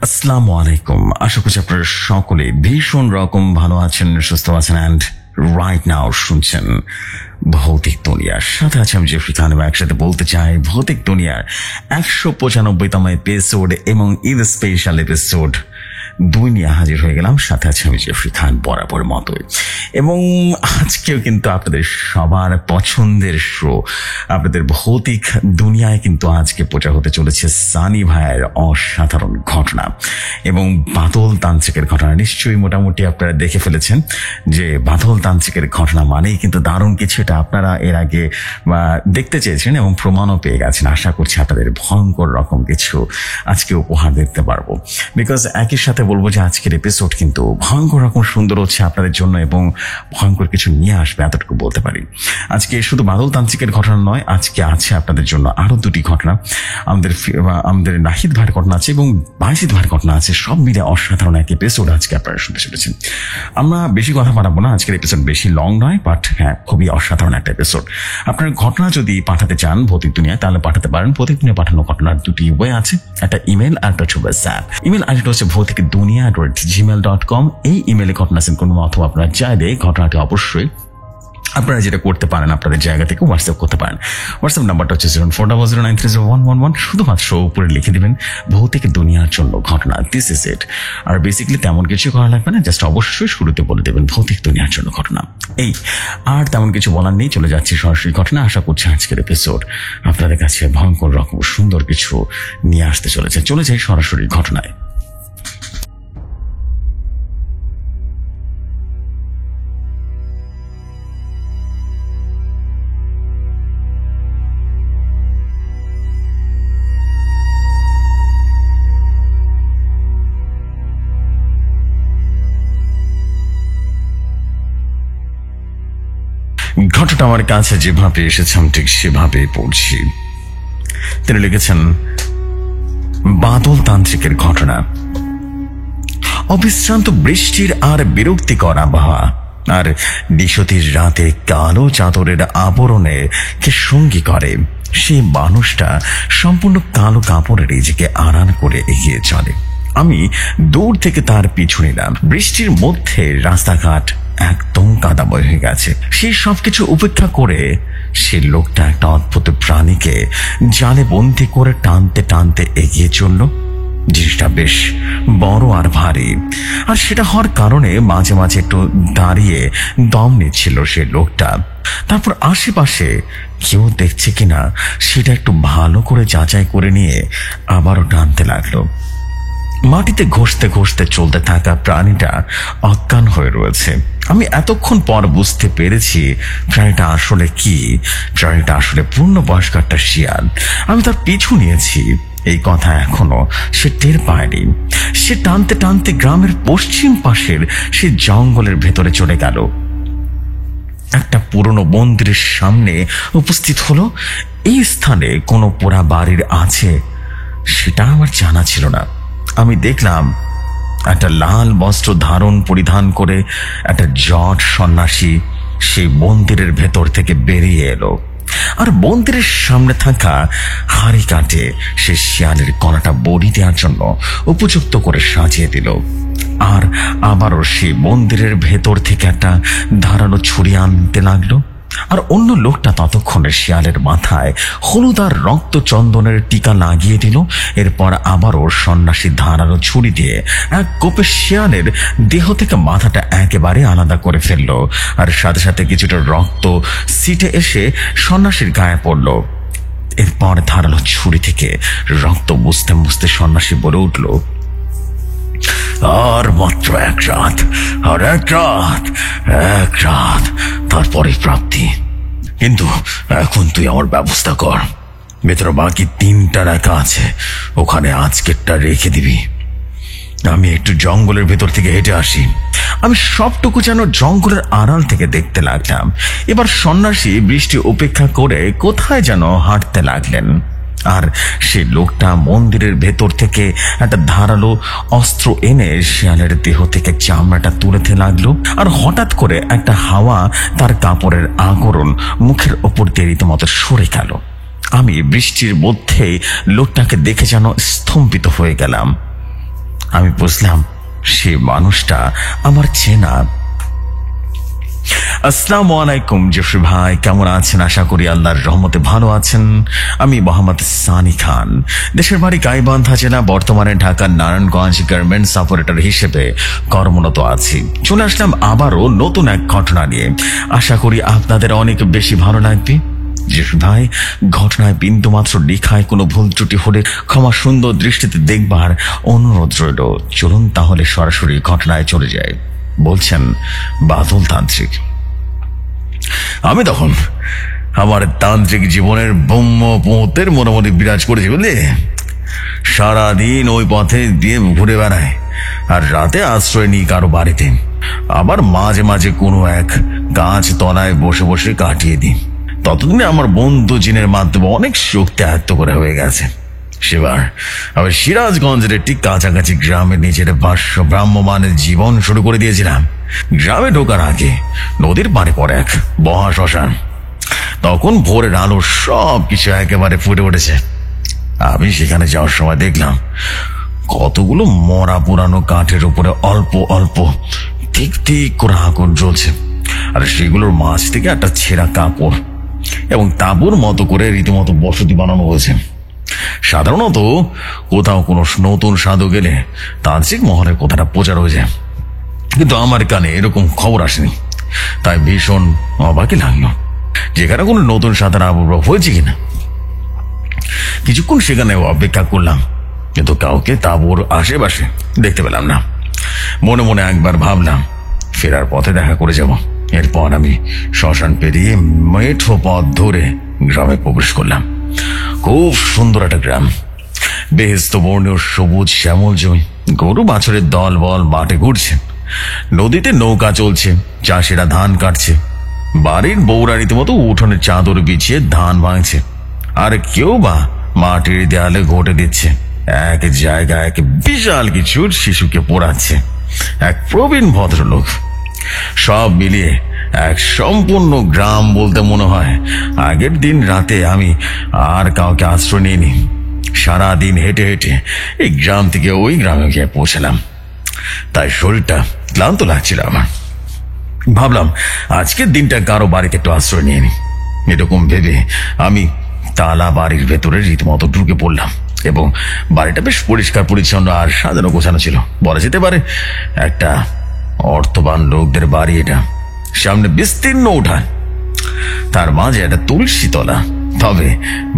আসসালামু আলাইকুম। আশা করছি আপনারা সকলে ভীষণ রকম ভালো আছেন, সুস্থ আছেন। অ্যান্ড রাইট নাও শুনছেন ভৌতিক দুনিয়ার সাথে আছে আমি জেফরি খান। একসাথে বলতে চাই ভৌতিক দুনিয়ার 195তম এপিসোড এবং ঈদ স্পেশাল এপিসোড 2 নিয়ে হাজির হয়ে গেলাম। সাথে আছে আমি জেফরি খান বরাবর মতোই। এবং আজকেও কিন্তু আপনাদের সবার পছন্দের শো আপনাদের ভৌতিক দুনিয়ায় কিন্তু আজকে প্রচার হতে চলেছে সানি ভাইয়ের অসাধারণ ঘটনা এবং বাদল তান্ত্রিকের ঘটনা। নিশ্চয়ই মোটামুটি আপনারা দেখে ফেলেছেন যে বাদল তান্ত্রিকের ঘটনা মানেই কিন্তু দারুণ কিছু। এটা আপনারা এর আগে দেখতে চেয়েছেন এবং প্রমাণও পেয়ে গেছেন। আশা করছি আপনাদের ভয়ঙ্কর রকম কিছু আজকে উপহার দেখতে পারবো। বিকজ একই সাথে বলবো যে আজকের এপিসোড কিন্তু ভয়ঙ্কর রকম সুন্দর হচ্ছে আপনাদের জন্য এবং ভয়ঙ্কর কিছু নিয়ে আসবে, এতটুকু বলতে পারি। আজকে শুধু বাদল তান্ত্রিকের ঘটনা নয়, আজকে আছে আপনাদের জন্য আরো 2টি ঘটনা। আমাদের নাহিদ ভাইয়ের ঘটনা আছে এবং বাইজিদ ভাইয়ের ঘটনা আছে। সব মিলে অসাধারণ এক এপিসোড আজকে আপনারা শুনতে চলেছেন। আমরা বেশি কথা বাড়াবো না, আজকের এপিসোড বেশি লং নয়, বাট হ্যাঁ খুবই অসাধারণ একটা এপিসোড। আপনার ঘটনা যদি পাঠাতে চান ভৌতিক দুনিয়ায় তাহলে পাঠাতে পারেন। ভৌতিক দুনিয়া পাঠানো ঘটনার 2টি ওয়ে আছে, একটা ইমেল আর একটা হচ্ছে হোয়াটসঅ্যাপ। ইমেল আইডিটা হচ্ছে ভৌতিকদুনিয়া@gmail.com। এই ইমেলে ঘটনা সেন্ড করুন, অথবা আপনারা চাইলে ঘটনাটি অবশ্যই আপনারা যেটা করতে পারেন আপনাদের জায়গা থেকে হোয়াটসঅ্যাপ করতে পারেন। হোয়াটসঅ্যাপ নাম্বারটা হচ্ছে 040009301111। শুধুমাত্র উপরে লিখে দিবেন ভৌতিক দুনিয়ার জন্য ঘটনা, দিস ইজ ইট। আর বেসিক্যালি তেমন কিছু করা লাগবে না, জাস্ট অবশ্যই শুরুতে বলে দেবেন ভৌতিক দুনিয়ার জন্য ঘটনা। এই আর তেমন কিছু বলার নেই, চলে যাচ্ছি সরাসরি ঘটনা। আশা করছি আজকের এপিসোড আপনাদের কাছে ভয়ঙ্কর রকম সুন্দর কিছু নিয়ে আসতে চলেছে। চলে যাই সরাসরি ঘটনায়। ঘটনাটা আমার কাছে যেভাবে এসেছে আমি ঠিক সেভাবেই পড়ছি। তিনি লিখেছেন বাদল তান্ত্রিকের ঘটনা। অবিশ্রান্ত বৃষ্টির আর বিরক্তিকর আবহাওয়া আর নিশতির রাতে কালো চাদরের আবরণে কে সঙ্গী করে সেই মানুষটা সম্পূর্ণ কালো কাপড়ে নিজেকে আড়াল করে এগিয়ে চলে। আমি দূর থেকে তার পিছু নিলাম। বৃষ্টির মধ্যে রাস্তাঘাট একদম কাদাময় হয়ে গেছে। সেই সবকিছু উপেক্ষা করে সে লোকটা একটা অদ্ভুত প্রাণীকে জালে বন্দি করে টানতে টানতে এগিয়ে চলল। জিনিসটা বেশ বড় আর ভারী, আর সেটা হওয়ার কারণে মাঝে মাঝে একটু দাঁড়িয়ে দম নিচ্ছিল সে লোকটা। তারপর আশেপাশে কেউ দেখছে কিনা সেটা একটু ভালো করে যাচাই করে নিয়ে আবারও টানতে লাগলো। মাটিতে ঘষতে ঘষতে চলতে থাকা প্রাণীটা অজ্ঞান হয়ে রয়েছে। আমি এতক্ষণ পর বুঝতে পেরেছি প্রাণীটা আসলে কি। প্রাণীটা আসলে পূর্ণবয়স্ক একটা শিয়াল। আমি তার পিছু নিয়েছি, এই কথা এখনো সে টের পায়নি। সে টানতে টানতে গ্রামের পশ্চিম পাশের সে জঙ্গলের ভেতরে চলে গেল। একটা পুরনো মন্দিরের সামনে উপস্থিত হলো। এই স্থানে কোনো পোড়া বাড়ির আছে সেটা আমার জানা ছিল না। আমি দেখলাম একটা লাল বস্ত্র পরিধান করে একটা জট সন্ন্যাসী সেই মন্দিরের ভেতর থেকে বেরিয়ে এলো আর মন্দিরের সামনে থাকা হাড়ি কাটে সে শিয়ালের গলাটা বড়ি দেওয়ার জন্য উপযুক্ত করে সাজিয়ে দিল। আর আবারও সেই মন্দিরের ভেতর থেকে একটা ধারালো ছুরি আনতে লাগলো। আর অন্য লোকটা ততক্ষণে শিয়ালের মাথায় হলুদ আর রক্ত চন্দনের টিকা লাগিয়ে দিল। এরপর আবারও সন্ন্যাসী ধারালো ছুরি দিয়ে এক কোপে শিয়ালের দেহ থেকে মাথাটা একেবারে আলাদা করে ফেললো। আর সাথে সাথে কিছুটা রক্ত সিটে এসে সন্ন্যাসীর গায়ে পড়ল। এরপর ধারালো ছুরি থেকে রক্ত মুছতে মুছতে সন্ন্যাসী বলে উঠল, আর মাত্র এক রাত, আর এক রাত তারপরে প্রাপ্তি। কিন্তু এখন তুই আমার ব্যবস্থা কর। ভেতরে বাকি 3টা রাখা আছে, ওখানে আজকেরটা রেখে দিবি। আমি একটু জঙ্গলের ভেতর থেকে হেঁটে আসি। আমি সবটুকু যেন জঙ্গলের আড়াল থেকে দেখতে লাগলাম। এবার সন্ন্যাসী বৃষ্টি উপেক্ষা করে কোথায় যেন হাঁটতে লাগলেন। আর সে লোকটা মন্দিরের ভেতর থেকে একটা ধারালো অস্ত্র এনে শিয়ালের দেহ থেকে চামড়াটা তুলেতে লাগলো। আর হঠাৎ করে একটা হাওয়া তার কাপড়ের আগুন মুখের ওপর দিয়ে রীতিমতো সরে গেল। আমি বৃষ্টির মধ্যে লোকটাকে দেখে যেন স্তম্ভিত হয়ে গেলাম। আমি বুঝলাম সে মানুষটা আমার চেনা। আসসালামু আলাইকুম জফরি ভাই, কেমন আছেন? আশা করি আল্লাহর রহমতে ভালো আছেন। আমি মোহাম্মদ সানি খান, দেশের বাড়ি গাইবান্ধা জেলা, বর্তমানে ঢাকার নারায়ণগঞ্জ গার্মেন্টস অপারেটর হিসেবে কর্মরত আছি। চলে আসলাম আবারও নতুন এক ঘটনা নিয়ে, আশা করি আপনাদের অনেক বেশি ভালো লাগবে। জফরি ভাই, ঘটনায় বিন্দুমাত্র লেখায় কোনো ভুল ত্রুটি হলে ক্ষমা সুন্দর দৃষ্টিতে দেখবার অনুরোধ রইল। চলুন তাহলে সরাসরি ঘটনায় চলে যায়। বলছেন বাদল তান্ত্রিক। আমি তখন আমার তান্ত্রিক জীবনের ব্রহ্মপুত্রের মোটামুটি বিরাজ করেছি, বুঝলি। সারাদিন ওই পথে দিয়ে ঘুরে বেড়ায়, আর রাতে আশ্রয় নিই কারো বাড়িতে, আবার মাঝে মাঝে কোনো এক গাছ তলায় বসে বসে কাটিয়ে দিই। ততদিনে আমার বন্ধু জিনের মাধ্যমে অনেক শক্তি আয়ত্ত করে হয়ে গেছে। সেবার আমি সিরাজগঞ্জের একটি কাছাকাছি গ্রামে নিজের ভাষ্য ভ্রাম্যমানের জীবন শুরু করে দিয়েছিলাম। গ্রামে ঢোকার আগে নদীর পাড়ে পড়ে এক মহা শ্মশান। তখন ভোরের আলো সব কিছু একেবারে ফুটে উঠেছে। আমি সেখানে যাওয়ার সময় দেখলাম কতগুলো মরা পুরানো কাঠের উপরে অল্প অল্প ঠিক ঠিক করে আগুন জ্বলছে, আর সেগুলোর মাঝ থেকে একটা ছেঁড়া কাপড় এবং তাঁবুর মতো করে রীতিমতো বসতি বানানো হয়েছে। সাধারণত কোথাও কোনো নতুন সাধু গেলে তান্ত্রিক মহলের কথাটা প্রচার হয়ে যায়, কিন্তু আমার কানে এরকম খবর আসেনি। তাই ভীষণ অবাকই লাগলো যেখানে কোনো নতুন সাঁতার আবির্ভাব হয়েছে কিনা। কিছুক্ষণ সেখানে অপেক্ষা করলাম, কিন্তু কাউকে তাঁবুর আশেপাশে দেখতে পেলাম না। মনে মনে একবার ভাবলাম ফেরার পথে দেখা করে যাব। এরপর আমি শ্মশান পেরিয়ে মেঠো পথ ধরে গ্রামে প্রবেশ করলাম। খুব সুন্দর একটা গ্রাম, বেহেস্ত বর্ণীয় সবুজ শ্যামল জমি, গরু বাছরের দল বল মাঠে ঘুরছে, নদীতে নৌকা চলছে, চাষিরা ধান কাটছে, বাড়ির বউরা রীতিমতো উঠোনের চাদর বিছিয়ে ধান ভাঙছে, আর কেউ বা মাটির দেয়ালে ঘটে দিচ্ছে। এক জায়গায় এক বিশাল কিছু শিশুকে পড়াচ্ছে এক প্রবীণ ভদ্রলোক। সব মিলিয়ে এক সম্পূর্ণ গ্রাম বলতে মনে হয়। আগের দিন রাতে আমি আর কাউকে আশ্রয় নিইনি। সারাদিন হেঁটে হেঁটে এই গ্রাম থেকে ওই গ্রামে গিয়ে পৌঁছালাম, তাই শরীরটা ক্লান্ত লাগছিল আমার। ভাবলাম আজকের দিনটা কারো বাড়িতে একটু আশ্রয় নিয়ে নি। এরকম ভেবে আমি তালা বাড়ির ভেতরে রীতিমতো ঢুকে পড়লাম, এবং বাড়িটা বেশ পরিষ্কার পরিচ্ছন্ন আর সাজানো গোছানো ছিল। বলা যেতে পারে একটা অর্থবান লোকদের বাড়ি এটা। সামনে বিস্তীর্ণ উঠান, তার মাঝে একটা তুলসী তলা। তবে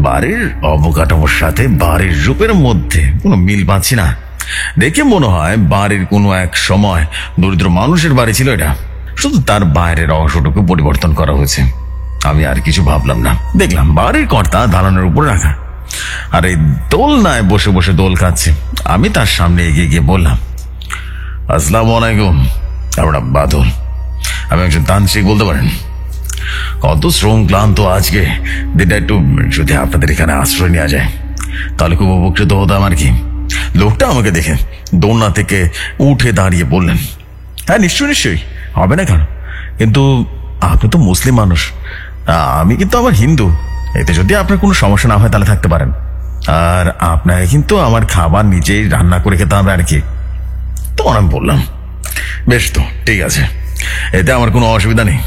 বাড়ির অবকাঠামোর সাথে বাড়ির রূপের মধ্যে কোনো মিল পাচ্ছি না। দেখে মনে হয় বাড়ির কোনো এক সময় দরিদ্র মানুষের বাড়ি ছিল এটা, শুধু তার বাইরের অংশটুকু পরিবর্তন করা হয়েছে। আমি আর কিছু ভাবলাম না। দেখলাম বাড়ির কর্তা দালানের উপর রাখা, আর এই দোলনায় বসে বসে দোল খাচ্ছে। আমি তার সামনে এগিয়ে গিয়ে বললাম, আসসালামু আলাইকুম। আমরা বাদল, আমি একজন তান্ত্রিক, বলতে পারেন। কত শ্রম ক্লান্ত আজকে দিনটা, একটু যদি আপনাদের এখানে আশ্রয় নেওয়া যায় তাহলে খুব উপকৃত হতাম আর কি। লোকটা আমাকে দেখে দোলনা থেকে উঠে দাঁড়িয়ে বললেন, হ্যাঁ নিশ্চয়ই নিশ্চয়ই, হবে না কেন, কিন্তু আপনি তো মুসলিম মানুষ, আমি কিন্তু আমার হিন্দু, এতে যদি আপনার কোনো সমস্যা না হয় তাহলে থাকতে পারেন। আর আপনাকে কিন্তু আমার খাবার নিজেই রান্না করে খেতে হবে আর কি। তখন আমি বললাম, বেশ তো ঠিক আছে, এতে আমার কোনো অসুবিধা নেই।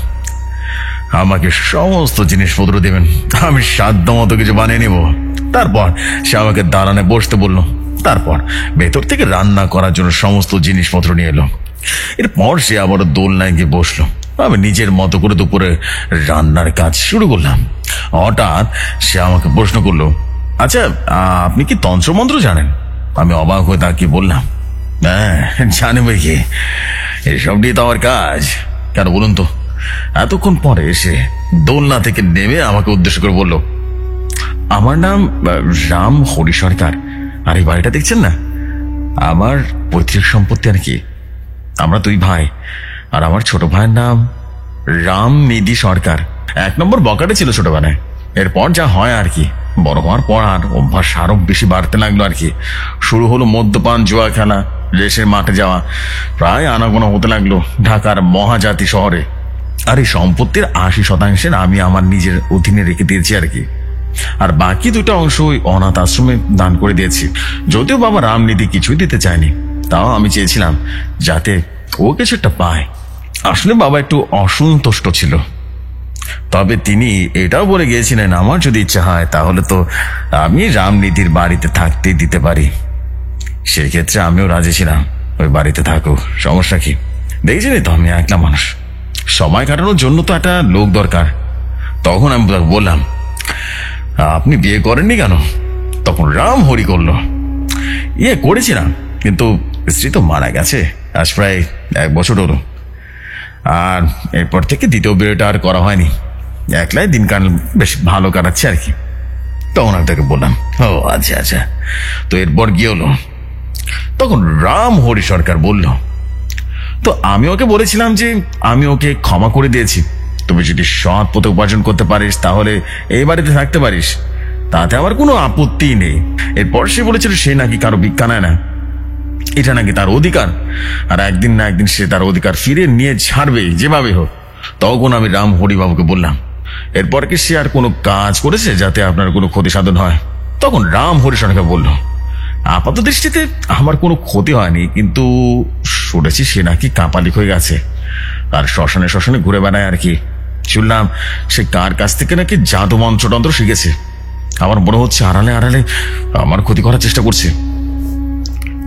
আমাকে সমস্ত জিনিসপত্র দেবেন, আমি সাধ্য মতো কিছু বানিয়ে নেব। তারপর সে আমাকে দালানে বসতে বলল। তারপর ভেতর থেকে রান্না করার জন্য সমস্ত জিনিসপত্র নিয়ে এলো। এরপর সে আবার দোলনায় গিয়ে বসলো। আমি নিজের মতো করে দুপুরে রান্নার কাজ শুরু করলাম। হঠাৎ সে আমাকে প্রশ্ন করলো, আচ্ছা আপনি কি তন্ত্রমন্ত্র জানেন? আমি অবাক হয়ে তাকে বললাম, হ্যাঁ জানবে কি, এসব নিয়ে তো আমার কাজ। কেন বলুন তো? এতক্ষণ পরে সে দোলনা থেকে নেমে আমাকে উদ্দেশ্য করে বলল, আমার নাম রাম হরি সরকার, আর এই বাড়িটা দেখছেন না, আমার পৈতৃক সম্পত্তি আর কি। আমরা দুই ভাই, আর আমার ছোট ভাইয়ের নাম রাম নিধি সরকার। 1 নম্বর বকাটে ছিল ছোটবেলায়, এরপর যা হয় আর কি, বড় হওয়ার পর আর অভ্যাস আরো বেশি বাড়তে লাগলো আর কি। শুরু হলো মদ্যপান, জুয়া খেলা, রেসের মাঠে যাওয়া, প্রায় আনাগোনা হতে লাগলো ঢাকার মহাজাতি শহরে। আর এই সম্পত্তির 80% আমি আমার নিজের অধীনে রেখে দিয়েছি আর কি, আর বাকি 2টা অংশ ওই অনাথ আশ্রমে দান করে দিয়েছি। যদিও বাবা রামনিধি কিছুই দিতে চায়নি, তাও আমি চেয়েছিলাম যাতে ও কিছু একটা পায়। আসলে বাবা একটু অসন্তুষ্ট ছিল, তবে তিনি এটাও বলে গিয়েছিলেন আমার যদি ইচ্ছা হয় তাহলে তো আমি রামনিধির বাড়িতে থাকতে দিতে পারি। সেক্ষেত্রে আমিও রাজি ছিলাম, ওই বাড়িতে থাকুক, সমস্যা কি? দেখছিলি তো আমি একলা মানুষ, সময় কাটানোর জন্য তো একটা লোক দরকার। তখন আমি বললাম, আপনি বিয়ে করেননি কেন? তখন রাম হরি করলো, করেছিলাম, কিন্তু স্ত্রী তো মারা গেছে আজ প্রায় 1 বছর হলো, আর এরপর থেকে দ্বিতীয় বিয়েটা আর করা হয়নি। একলাই দিনকাল বেশ ভালো কাটাচ্ছে আর কি। তখন আমি তাকে বললাম, ও আচ্ছা আচ্ছা, তো এরপর কি হলো? তখন রাম হরি সরকার বলল, তো আমি ওকে বলেছিলাম যে আমি ওকে ক্ষমা করে দিয়েছি, তুমি যদি সৎ পথে উপার্জন করতে পারিস তাহলে এই বাড়িতে থাকতে পারিস, তাতে আমার কোনো আপত্তি নেই। এরপর সে বলেছিল সে নাকি কারো ভিক্ষা নেয় না, এটা নাকি তার অধিকার, আর একদিন না একদিন সে তার অধিকার ফিরে নিয়ে ছাড়বেই যেভাবে হোক। তখন আমি রাম হরিবাবুকে বললাম, এরপর কি সে আর কোনো কাজ করেছে যাতে আপনার কোনো ক্ষতি সাধন হয়? তখন রাম হরি সরকার বলল, আপাত দৃষ্টিতে আমার কোনো ক্ষতি হয়নি, কিন্তু শুনেছি সে নাকি কাপালিক হয়ে গেছে আর শ্মশানে শ্মশানে ঘুরে বেড়ায় আর কি। শুনলাম সে কার কাছ থেকে নাকি জাদু মন্ত্রতন্ত্র শিখেছে। আমার মনে হচ্ছে আড়ালে আড়ালে আমার ক্ষতি করার চেষ্টা করছে।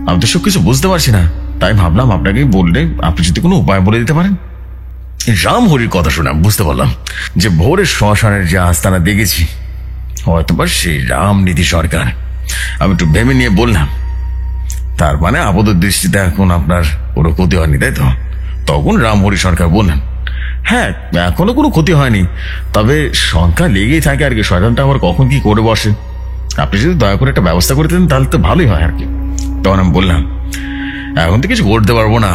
আমি তো সব কিছু বুঝতে পারছি না, তাই ভাবলাম আপনাকে বললে আপনি যদি কোনো উপায় বলে দিতে পারেন। রাম হরির কথা শুনে বুঝতে পারলাম যে ভোরের শ্মশানের যে আস্তানা দেখেছি হয়তোবা সেই রামনিধি সরকার। আমি একটু ভেবে নিয়ে বললাম, তার মানে আপাত দৃষ্টিতে এখন আপনার কোনো ক্ষতি হয়নি, তাই তো? তখন রাম হরি সরকার বললেন, হ্যাঁ এখনো কোনো ক্ষতি হয়নি, তবে সংখ্যা লেগেই থাকে আর কি, শয়তানটা আবার কখন কি করে বসে। আপনি যদি দয়া করে একটা ব্যবস্থা করে দেন তাহলে তো ভালোই হয় আর কি। তখন আমি বললাম, এখন তো কিছু করতে পারবো না,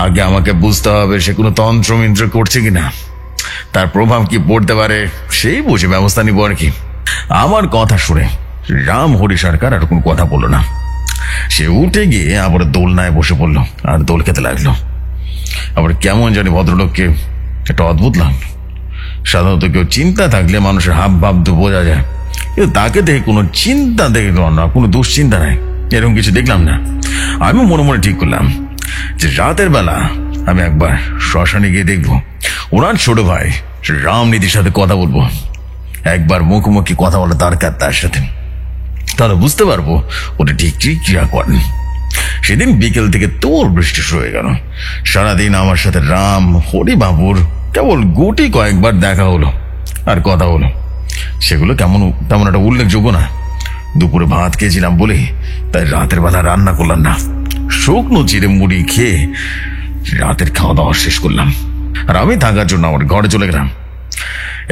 আগে আমাকে বুঝতে হবে সে কোনো তন্ত্রমন্ত্র করছে কিনা, তার প্রভাব কি পড়তে পারে সেই বুঝে ব্যবস্থা নিব আর কি। আমার কথা শুনে রাম হরি সরকার আর কোনো কথা বললো না। সে উঠে গিয়ে আবার দোলনায় বসে পড়লো আর দোল খেতে লাগলো। আবার কেমন জানি ভদ্রলোককে একটা অদ্ভুত লাগলো। সাধারণত কেউ চিন্তা থাকলে মানুষের হাব ভাব তো বোঝা যায়, কিন্তু তাকে দেখে কোনো চিন্তা দেখলাম না, কোনো দুশ্চিন্তা নাই, এরকম কিছু দেখলাম না। আমি মনে মনে ঠিক করলাম যে রাতের বেলা আমি একবার শ্মশানে গিয়ে দেখবো, ওনার ছোট ভাই রামনিধির সাথে কথা বলবো, একবার মুখোমুখি কথা বলা দরকার তার সাথে, তাহলে বুঝতে পারবো ওটা ঠিক ঠিক ক্রিয়া করেন। সেদিন বিকেল থেকে তোর বৃষ্টি শুরু হয়ে গেল। সারাদিন আমার সাথে রাম হরি বাবুর কেবল গুটি কয়েকবার দেখা হলো আর কথা হলো, সেগুলো তেমন একটা উল্লেখযোগ্য না। দুপুরে ভাত খেয়েছিলাম বলে তাই রাতের বেলা রান্না করলাম না, শুকনো চিড়ে মুড়ি খেয়ে রাতের খাওয়া দাওয়া শেষ করলাম। আর আমি থাকার জন্য আমার ঘরে চলে গেলাম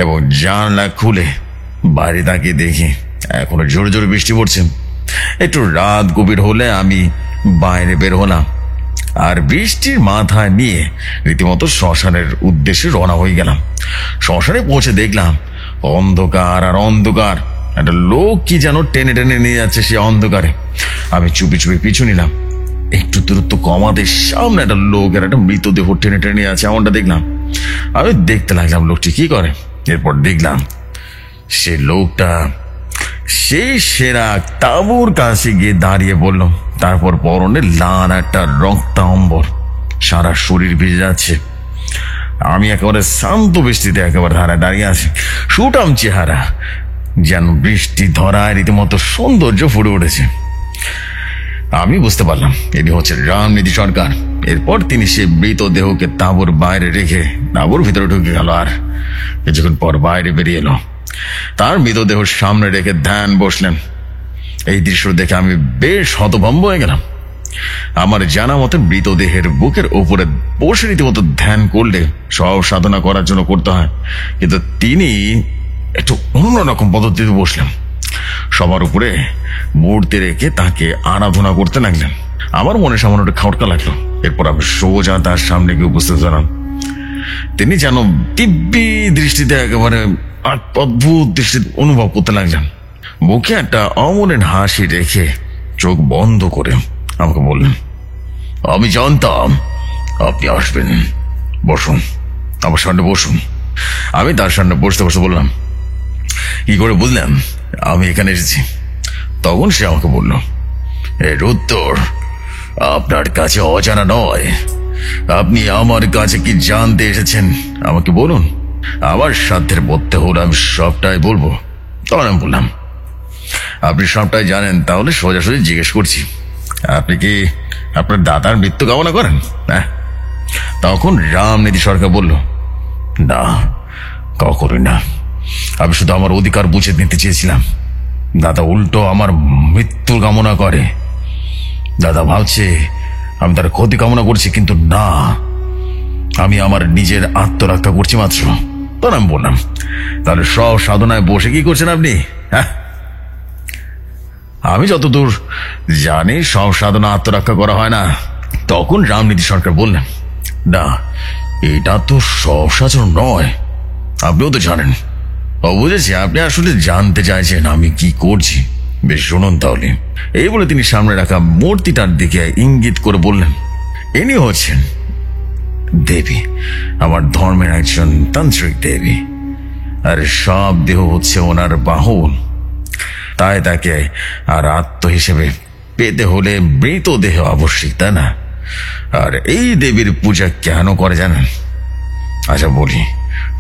এবং জানলা খুলে বাইরে তাকিয়ে দেখি এখনো জোরে জোরে বৃষ্টি পড়ছে। একটু রাত গভীর হলে আমি বাইরে বের হলাম আর বৃষ্টির মাথায় নিয়ে রীতিমতো শ্মশানের উদ্দেশ্যে রওনা হয়ে গেলাম। শ্মশানে পৌঁছে দেখলাম অন্ধকার আর অন্ধকার, একটা লোক কি যেন টেনে টেনে নিয়ে যাচ্ছে সে অন্ধকারে। আমি চুপি চুপি পিছু নিলাম, একটু দূরত্ব কমাতে সামনে একটা লোকের একটা মৃতদেহ টেনে টেনে নিয়ে আছে এমনটা দেখলাম। আমি দেখতে লাগলাম লোকটি কি করে। এরপর দেখলাম সে লোকটা সেই সেরা তাঁবুর কাছে গিয়ে দাঁড়িয়ে বলল, তারপর পরনে লাল একটা রক্তাম্বর, সারা শরীর ভিজে যাচ্ছে। আমি একেবারে শান্ত বৃষ্টিতে একেবারে ধারায় দাঁড়িয়ে আছি, সুটাম চেহারা, যেন বৃষ্টি ধরায় রীতিমতো সৌন্দর্য ফুটে উঠেছে। আমি বুঝতে পারলাম এটি হচ্ছে রামনিধি সরকার। এরপর তিনি সে মৃতদেহকে তাঁবুর বাইরে রেখে তাঁবুর ভিতরে ঢুকে গেল আর কিছুক্ষণ পর বাইরে বেরিয়ে এলো। তার মৃতদেহ সামনে রেখে ধ্যান বসলেন। এই দৃশ্য দেখে আমি বেশ হতভম্ব হয়ে গেলাম। আমার জানা মতে মৃতদেহের বুকের উপরে বসে রীতিমতো ধ্যান করলে সব সাধনা করার জন্য করতে হয়, কিন্তু তিনি একটু অন্যরকম পদ্ধতিতে বসলেন। সবার উপরে মূর্তি রেখে তাকে আরাধনা করতে লাগলেন। আমার মনে সামান্য একটা খটকা লাগলো। এরপর আমি সোজা তার সামনে গিয়ে উপস্থিত হলাম। তিনি যেন দিব্যি দৃষ্টিতে একেবারে অদ্ভুত দৃষ্টি অনুভব করতে লাগলেন। মুখে একটা অমলিন হাসি রেখে চোখ বন্ধ করে আমাকে বললেন, আমি জানতাম আপনি আসবেন, বসুন, আমার সামনে বসুন। আমি তার সামনে বসতে বসতে বললাম, কি করে বুঝলাম আমি এখানে এসেছি? তখন সে আমাকে বলল, এর উত্তর আপনার কাছে অজানা নয়। আপনি আমার কাছে কি জানতে এসেছেন আমাকে বলুন। আমার সাধ্যের মধ্যে হলে আমি সবটাই বলবো। তখন আমি বললাম, আপনি সবটাই জানেন, তাহলে সোজাসুজি জিজ্ঞেস করছি, আপনি কি আপনার দাদার মৃত্যু কামনা করেন? হ্যাঁ। তখন রামনিধি সরকার বলল, না, কখনোই না। আমি শুধু আমার অধিকার বুঝে নিতে চেয়েছিলাম। দাদা উল্টো আমার মৃত্যুর কামনা করে। দাদা ভাবছে আমি তার ক্ষতি কামনা করছি, কিন্তু না, আমি আমার নিজের আত্মরক্ষা করছি মাত্র। তখন আমি বললাম, তাহলে সব সাধনায় বসে কি করছেন আপনি? হ্যাঁ, আমি যতদূর জানি সব সাধনা আত্মরক্ষা করা হয় না। তখন রামনিধি সরকার বললেন, না, এটা তো সব সাধন নয়। আপনিও তো জানেন। ও বুঝেছি, আপনি আসলে জানতে চাইছেন আমি কি করছি। বেশ, শুনুন তাহলে। এই বলে তিনি সামনে রাখা মূর্তিটার দিকে ইঙ্গিত করে বললেন, ইনি হচ্ছেন দেবী, আমার ধর্মের একজন তান্ত্রিক দেবী, আর সব দেহ হচ্ছে ওনার বাহন। তাই তাকে আর আত্ম হিসেবে পেতে হলে মৃতদেহ আবশ্যিক, তাই না? আর এই দেবীর পূজা কেন করে জানেন? আচ্ছা বলি,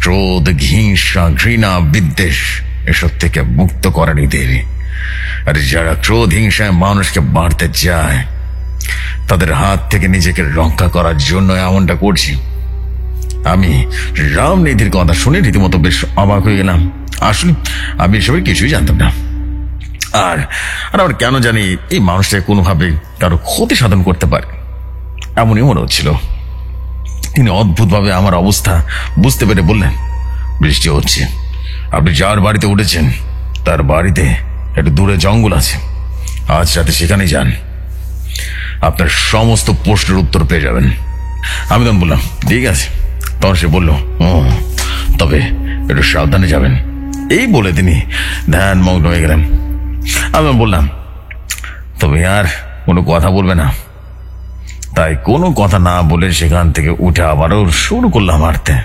ক্রোধ, হিংসা, ঘৃণা, বিদ্বেষ এসব থেকে মুক্ত করেনি দেবী। আর যারা ক্রোধ, হিংসায় মানুষকে মারতে চায়, তাদের হাত থেকে নিজেকে রক্ষা করার জন্য এমনটা করছি। আমি রামনিধির কথা শুনে রীতিমতো বেশ অবাক হয়ে গেলাম। আসলে আমি এসবের কিছুই জানতাম না। আর আমার কেন জানি এই মানুষটা কোনোভাবে কারো ক্ষতি সাধন করতে পারে এমনই মনে হচ্ছিল। তিনি অদ্ভুতভাবে আমার অবস্থা বুঝতে পেরে বললেন, বৃষ্টি হচ্ছে, আপনি যার বাড়িতে উঠেছেন তার বাড়িতে একটু দূরে জঙ্গল আছে। আজ রাতে সেখানে যান, আপনার সমস্ত প্রশ্নের উত্তর পেয়ে যাবেন। আমি তখন বললাম, ঠিক আছে। তখন সে বলল, তবে একটু সাবধানে যাবেন। এই বলে তিনি ধ্যানমগ্ন হয়ে গেলেন। আমি বললাম, তবে আর কোনো কথা বলবে না? তাই কোনো কথা না বলে সেখান থেকে উঠে আবারও শুরু করলাম হাঁটতে।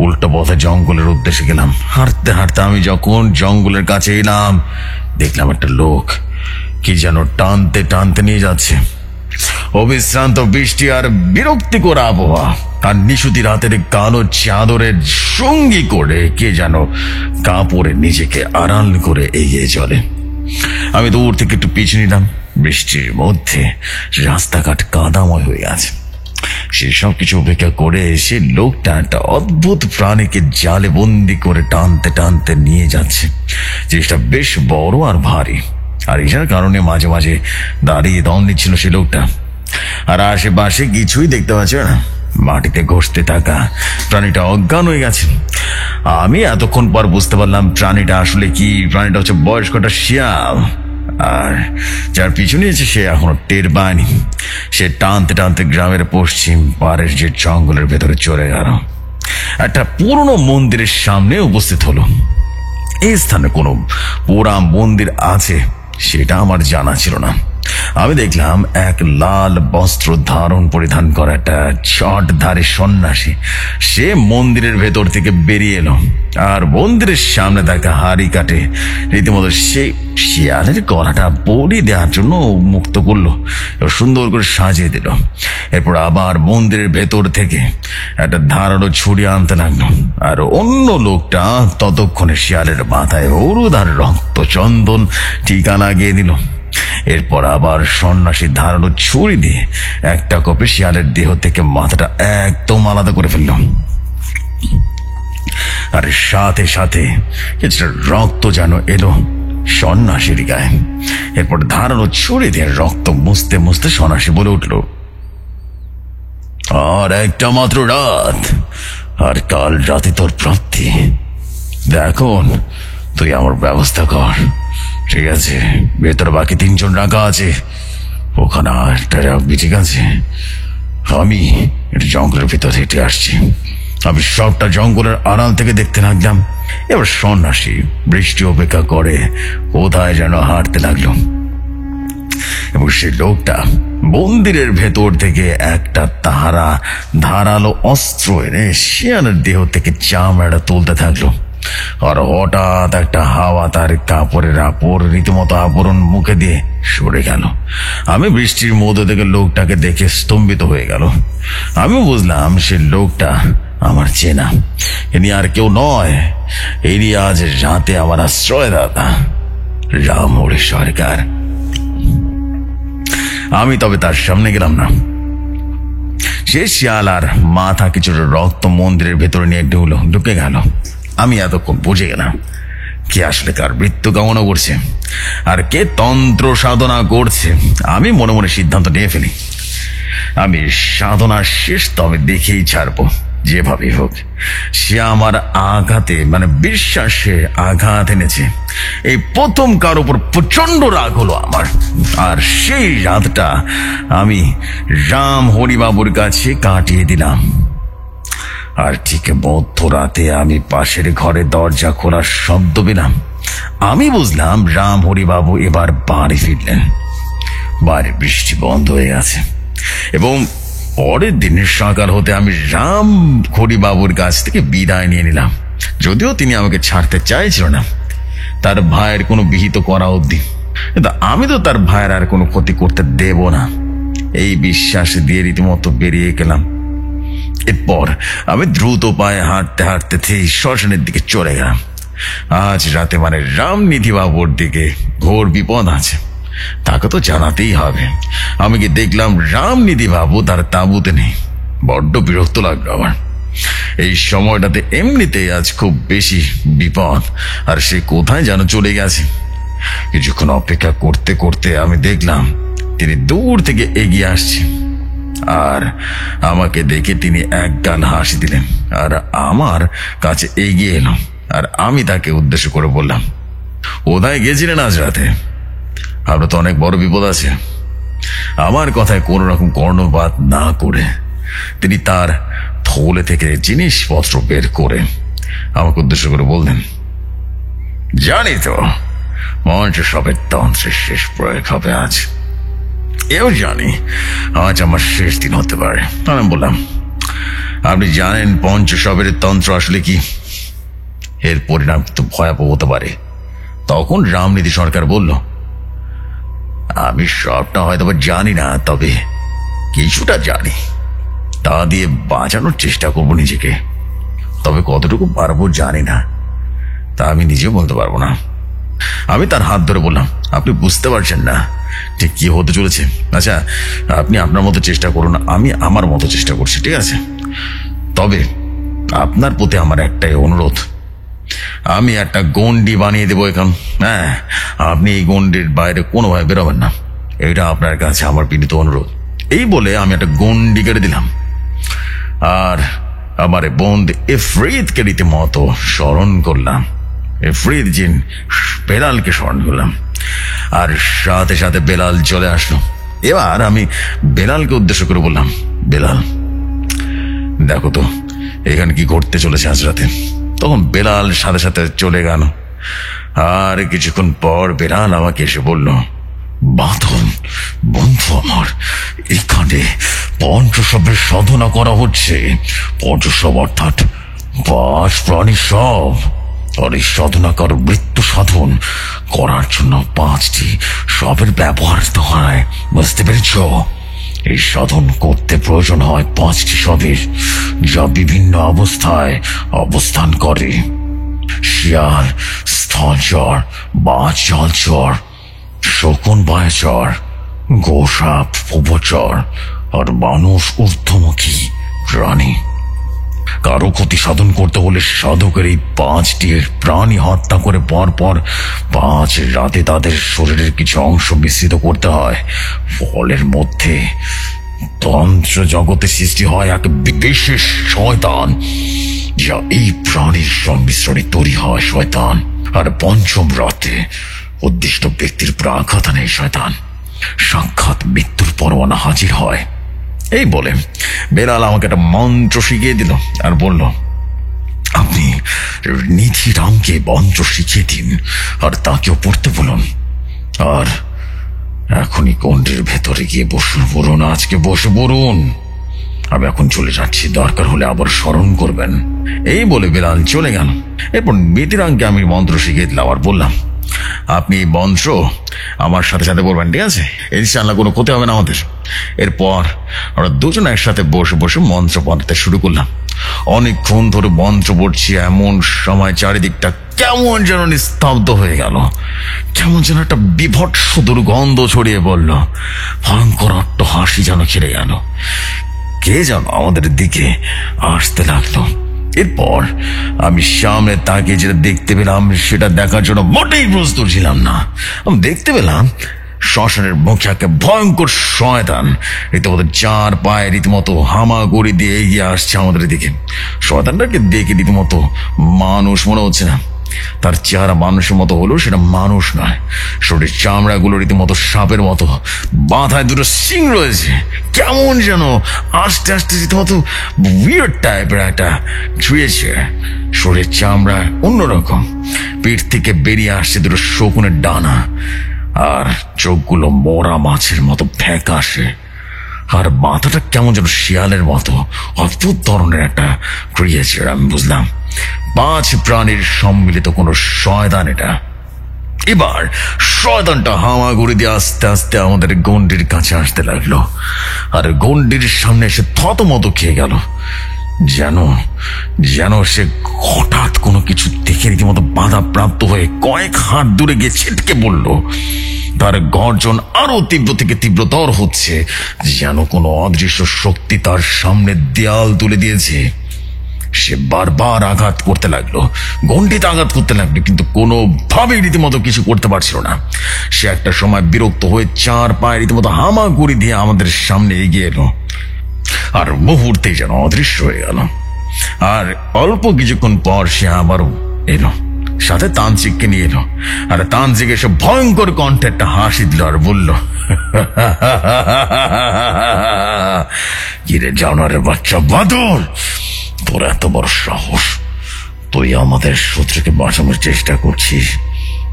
উল্টো পথে জঙ্গলের উদ্দেশ্যে গেলাম। হাঁটতে হাঁটতে আমি যখন জঙ্গলের কাছে এলাম, দেখলাম একটা লোক কি যেন টানতে টানতে নিয়ে যাচ্ছে। অবিশ্রান্ত বৃষ্টি আর বিরক্তিকর আবহাওয়া আর নিশুতি রাতের কালো চাদরের সঙ্গী করে কে যেন কাপড়ে নিজেকে আড়াল করে এগিয়ে চলে। আমি দূর থেকে একটু পিছু নিলাম। বৃষ্টির মধ্যে রাস্তাঘাট কাদাময় হয়ে আছে। সে সব কিছু উপেক্ষা করে সে লোকটা একটা অদ্ভুত প্রাণীকে জালে বন্দি করে টানতে টানতে নিয়ে যাচ্ছে। জিনিসটা বেশ বড় আর ভারী, আর এটার কারণে মাঝে মাঝে দাঁড়িয়ে দম নিচ্ছিল সে লোকটা। আর আশেপাশে কিছুই দেখতে পাচ্ছে না। মাটিতে ঘষতে থাকা প্রাণীটা অজ্ঞান হয়ে গেছে। আমি এতক্ষণ পর বুঝতে পারলাম প্রাণীটা আসলে কি। প্রাণীটা হচ্ছে বয়স্ক একটা শিয়াল, আর যার পিছু নিয়েছে সে এখনো টের পায়নি। সে টানতে টানতে গ্রামের পশ্চিম পাড়ের যে জঙ্গলের ভেতরে চলে গেল। একটা পুরনো মন্দিরের সামনে উপস্থিত হলো। এই স্থানে কোনো পোড়া মন্দির আছে সেটা আমার জানা ছিল না। আমি দেখলাম এক লাল বস্ত্র পরিধান করা একটা চটধারী সন্ন্যাসী সে মন্দিরের ভেতর থেকে বেরিয়ে এলো, আর মন্দিরের সামনে থাকা হাড়ি কাটে রীতিমতো সেই শিয়ালের গলাটা বলি দেওয়ার জন্য মুক্ত করলো, সুন্দর করে সাজিয়ে দিল। এরপর আবার মন্দিরের ভেতর থেকে একটা ধারালো ছুরি আনতে লাগলো, আর অন্য লোকটা ততক্ষণে শিয়ালের মাথায় হলুদ আর রক্ত চন্দন টিকা লাগিয়ে দিল। এরপর আবার সন্ন্যাসী ধারালো ছুরি দিয়ে একটা কোপে শিয়ালের দেহ থেকে মাথাটা একদম আলাদা করে ফেলল, আর সাথে সাথে কিছুটা রক্ত যেন এলো সন্ন্যাসীর গায়ে। এরপর ধারালো ছুরি দিয়ে রক্ত মুছতে মুছতে সন্ন্যাসী বলে উঠল, আর একটা মাত্র রাত, আর কাল রাতে তোর প্রাপ্তি। দেখুন, তুই আমার ব্যবস্থা কর, ঠিক আছে? ভেতরে বাকি 3 জন রাখা আছে, ওখানে একটা রাখবি, ঠিক আছে? আমি এটা জঙ্গলের ভিতর হেঁটে আসছি। আমি সবটা জঙ্গলের আড়াল থেকে দেখতে লাগলাম। এবার সন্ন্যাসী বৃষ্টি অপেক্ষা করে কোথায় যেন হাঁটতে লাগলো, এবং সেই লোকটা মন্দিরের ভেতর থেকে একটা ধারালো অস্ত্র এনে শিয়ালের দেহ থেকে চামড়াটা তুলতে থাকলো। আর হঠাৎ একটা হাওয়া তার কাপড়ের রীতিমতো আবরণ মুখে দিয়ে সরে গেল। আমি বৃষ্টির মধ্যে থেকে লোকটাকে দেখে স্তম্ভিত হয়ে গেল। আমি বুঝলাম সে লোকটা আমার চেনা, ইনি আর কেউ নয়, ইনি আজ রাতে আমার আশ্রয়দাতা রামহরি সরকার। আমি তবে তার সামনে গেলাম না। সে শিয়াল আর মাথা কিছুটা রক্ত মন্দিরের ভেতরে নিয়ে ঢুকে গেল। আমি এতক্ষণ বুঝে গেলাম কে আসলে কার মৃত্যু কামনা করছে আর কে তন্ত্র সাধনা করছে। আমি মনে মনে সিদ্ধান্ত নিয়ে ফেলি, আমি সাধনা শেষ তবে দেখেই ছাড়বো, যেভাবেই হোক। সে আমার আঘাতে বিশ্বাসে আঘাত এনেছে। এই প্রথম কার উপর প্রচন্ড রাগ হলো আমার। আর সেই রাতটা আমি রাম হরিবাবুর কাছে কাটিয়ে দিলাম। আর ঠিক মধ্যরাতে আমি পাশের ঘরে দরজা খোলার শব্দ পেলাম। আমি বুঝলাম রাম হরিবাবু এবার বাড়ি ফিরলেন। বাইরে বৃষ্টি বন্ধ হয়ে গেছে এবং পরের দিনের সকাল হতে আমি রাম হরিবাবুর কাছ থেকে বিদায় নিয়ে নিলাম। যদিও তিনি আমাকে ছাড়তে চাইছিল না, তার ভাইয়ের কোনো বিহিত করা অবধি। কিন্তু আমি তো তার ভাইয়ের আর কোনো ক্ষতি করতে দেব না, এই বিশ্বাস দিয়ে রীতিমতো বেরিয়ে গেলাম। এরপর আমি দ্রুত পায়ে হাঁটতে হাঁটতে শ্মশানের দিকে চলে গেলাম। আজ রাতে রামনিধি বাবুর দিকে ঘোর বিপদ আছে, তাকে তো জানাতেই হবে। আমি কি দেখলাম রামনিধি বাবু তার তাঁবুতে নেই। বড্ড বিরক্ত লাগলো আমার। এই সময়টাতে এমনিতেই আজ খুব বেশি বিপদ, আর সে কোথায় যেন চলে গেছে। কিছুক্ষণ অপেক্ষা করতে করতে আমি দেখলাম তিনি দূর থেকে এগিয়ে আসছে, আর আমাকে দেখে তিনি এক গাল হাসি দিলেন আর আমার কাছে এগিয়ে এলাম। আর আমি তাকে উদ্দেশ্য করে বললাম, কোথায় গেছিলেন আজ রাতে? আপনার তো অনেক বড় বিপদ আছে। আমার কথায় কোন রকম কর্ণপাত না করে তিনি তার থলে থেকে জিনিসপত্র বের করে আমাকে উদ্দেশ্য করে বললেন, জানি তো মন্ত্রসবের তন্ত্রের শেষ প্রয়োগ হবে আজ। এও জানি আজ আমার শেষ দিন হতে পারে। আমি বললাম, আপনি জানেন পঞ্চসবের তন্ত্র আসলে কি? এর পরিণাম তো ভয়াবহ হতে পারে। তখন রামনিধি সরকার বলল, আমি সবটা হয়তো জানি না, তবে কিছুটা জানি। তা দিয়ে বাঁচানোর চেষ্টা করবো নিজেকে, তবে কতটুকু পারবো জানি না, তা আমি নিজেও বলতে পারবো না। আমি তার হাত ধরে বললাম, আপনি বুঝতে পারছেন না ঠিক কি হতে চলেছে। আচ্ছা, আপনি আপনার মতো চেষ্টা করুন, আমি আমার মতো চেষ্টা করছি, ঠিক আছে? তবে আপনার প্রতি আমার একটাই অনুরোধ, আমি একটা গন্ডি বানিয়ে দেবো এখন। হ্যাঁ, আপনি এই গন্ডির বাইরে কোনোভাবে বেরোবেন না, এটা আপনার কাছে আমার বিনীত অনুরোধ। এই বলে আমি একটা গন্ডি কেটে দিলাম আর আমার বন্ধু ইফরিতকে রীতিমতো স্মরণ করলাম। ইফরিত জিন বেলালকে স্মরণ করলাম আর সাথে সাথে বেলাল চলে আসলো। এবার আমি বেলালকে উদ্দেশ্য করে বললাম, বেলাল দেখো তো এখানে কি ঘটতে চলেছে আজ রাতে। তখন বেলাল সাথে সাথে চলে গেল। আর কিছুক্ষণ পর বেলাল আমাকে এসে বলল, বাঁধন বন্ধু আমার, এখানে পঞ্চসবের সাধনা করা হচ্ছে। পঞ্চসব অর্থাৎ 5 প্রাণী সব, আর এই সাধনাকার মৃত্যু সাধন করার জন্য 5টি সবের ব্যবহার হয়, বুঝতে পেরেছ? এই সাধন করতে প্রয়োজন হয় 5টি সবের, যা বিভিন্ন অবস্থায় অবস্থান করে। শিয়াল স্থলচর, বাজ জলচর, শকুন বায়চর, গোসাপ উপচর, আর মানুষ ঊর্ধ্বমুখী প্রাণী। কারো ক্ষতি সাধন করতে হলে সাধকের এই 5টি প্রাণী হত্যা করে পরপর 5 রাতে তাদের শরীরের কিছু অংশ মিশ্রিত করতে হয়। ফলের মধ্যে তন্ত্র জগতে সৃষ্টি হয় এক বিশেষ শয়তান, যা এই প্রাণীর সংমিশ্রণে তৈরি হয় শয়তান। আর 5ম রাতে উদ্দিষ্ট ব্যক্তির উপর আঘাত আনে শয়তান, সাক্ষাৎ মৃত্যুর পরোয়ানা হাজির হয়। এই বলে বেলাল আমাকে একটা মন্ত্র শিখিয়ে দিল আর বলল, আপনি নিধি রামকে মন্ত্র শিখিয়ে দিন আর তাকেও পড়তে বলুন। আর এখনই গন্ডির ভেতরে গিয়ে বসে পড়ুন, আজকে বসে পড়ুন। আমি এখন চলে যাচ্ছি, দরকার হলে আবার স্মরণ করবেন। এই বলে বেলাল চলে গেল। এরপর বেতিরামকে আমি মন্ত্র শিখিয়ে দিলাম আর বললাম, আপনি এই মন্ত্র আমার সাথে সাথে বলবেন, ঠিক আছে? ইনশাআল্লাহ কোনো ক্ষতি হবে না আমাদের। এরপর আমরা দুজন একসাথে বসে বসে মন্ত্র পড়তে শুরু করলাম। অনেকক্ষণ ধরে মন্ত্র পড়ছি, এমন সময় চারিদিকটা কেমন যেন নিস্তব্ধ হয়ে গেল। কেমন যেন একটা বিভৎস দুর্গন্ধ ছড়িয়ে পড়ল। ভয়ঙ্কর অট্ট হাসি যেন ছেড়ে গেল। কে যেন আমাদের দিকে আসতে লাগলো। এরপর আমি সামনে তাকিয়ে যেটা দেখতে পেলাম সেটা দেখার জন্য মোটেই প্রস্তুত ছিলাম না। আমি দেখতে পেলাম শ্মশানের মুখে একটা ভয়ঙ্কর শয়তান রীতিমতো 4 পায়ে রীতিমতো হামাগুড়ি দিয়ে এগিয়ে আসছে আমাদের দিকে। শয়তানটাকে দেখে রীতিমতো মানুষ মনে হচ্ছে না। তার চেহারা মানুষের মতো হলেও সেটা মানুষ নয়। শরীরের চামড়াগুলো রীতিমতো সাপের মতো, মাথায় 2টো শিং রয়েছে। কেমন যেন আস্তে আস্তে রীতিমতো উইয়ার্ড টাইপের একটা ছুঁয়েছে। শরীরের চামড়া অন্যরকম, পিঠ থেকে বেরিয়ে আসছে 2টো শকুনের ডানা, আর চোখগুলো মরা মাছের মতো ফ্যাকাশে, আর মাথাটা কেমন যেন শিয়ালের মতো। অদ্ভুত ধরনের একটা ক্রিয়েচার। আমি বুঝলাম 5 প্রাণীর সম্মিলিত কোনো শয়তান এটা। এবার শয়তানটা হামাগুড়ি দিয়ে আস্তে আস্তে আমাদের গন্ডির কাছে আসতে লাগলো, আর গন্ডির সামনে এসে থতমত খেয়ে গেল। যেন সে হঠাৎ কোনো কিছু দেখে রীতিমতো বাধা প্রাপ্ত হয়ে কয়েক হাত দূরে গিয়ে ছিটকে পড়ল। তার গর্জন আরো তীব্র থেকে তীব্রতর হচ্ছে, যেন কোনো অদৃশ্য শক্তি তার সামনে দেয়াল তুলে দিয়েছে। সে বারবার আঘাত করতে লাগলো, গন্ডিতে আঘাত করতে লাগলো, কিন্তু কোনোভাবেই রীতিমতো কিছু করতে পারছিল না। সে একটা সময় বিরক্ত হয়ে 4 পায়ে রীতিমতো হামাগুড়ি দিয়ে আমাদের সামনে এগিয়ে এলো, আর মুহূর্তেই যেন অদৃশ্য হয়ে গেল। আর অল্প কিছুক্ষণ পর সে আবারও এলো, সাথে তান্ত্রিককে নিয়ে এলো। আর তান্ত্রিক এসে ভয়ঙ্কর কণ্ঠে একটা হাসি দিল আর বলল, কিরে জানোয়ারের বাচ্চা বাদর, তোর এত বড় সাহস! তুই আমাদের শত্রুকে বাঁচানোর চেষ্টা করছিস,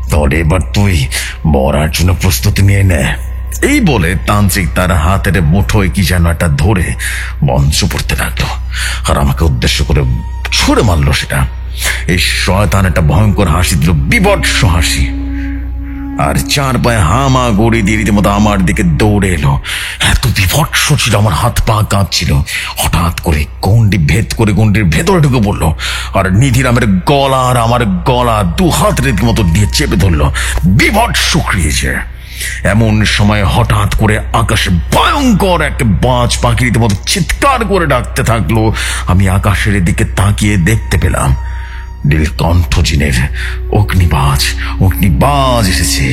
তাহলে এবার তুই মরার জন্য প্রস্তুতি নিয়ে নে। এই বলে তান্ত্রিক তার হাতের মুঠোয় কি যেন একটা ধরে মন্ত্র পড়তে লাগলো, আর আমাকে উদ্দেশ্য করে ছুড়ে মারলো সেটা। এই শয়তান একটা ভয়ঙ্কর হাসি দিল, বিভৎস হাসি, আর 4 পায়ে হামাগুড়ি দিয়ে রীতিমতো আমার দিকে দৌড়ে এলো। এত বিভৎস ছিল, আমার হাত পা কাঁপছিল। হঠাৎ করে গন্ডি ভেদ করে গন্ডির ভেতরে ঢুকে পড়লো, আর নিধিরামের গলা আর আমার গলা 2 হাত রীতিমতো দিয়ে চেপে ধরলো। বিভৎস ক্রিয়েছে। এমন সময় হঠাৎ করে আকাশে ভয়ঙ্কর একটা বাজ পাখি রীতিমতো চিৎকার করে ডাকতে থাকলো। আমি আকাশের দিকে তাকিয়ে দেখতে পেলাম নীলকণ্ঠ জিনের অগ্নিবাজ এসেছে।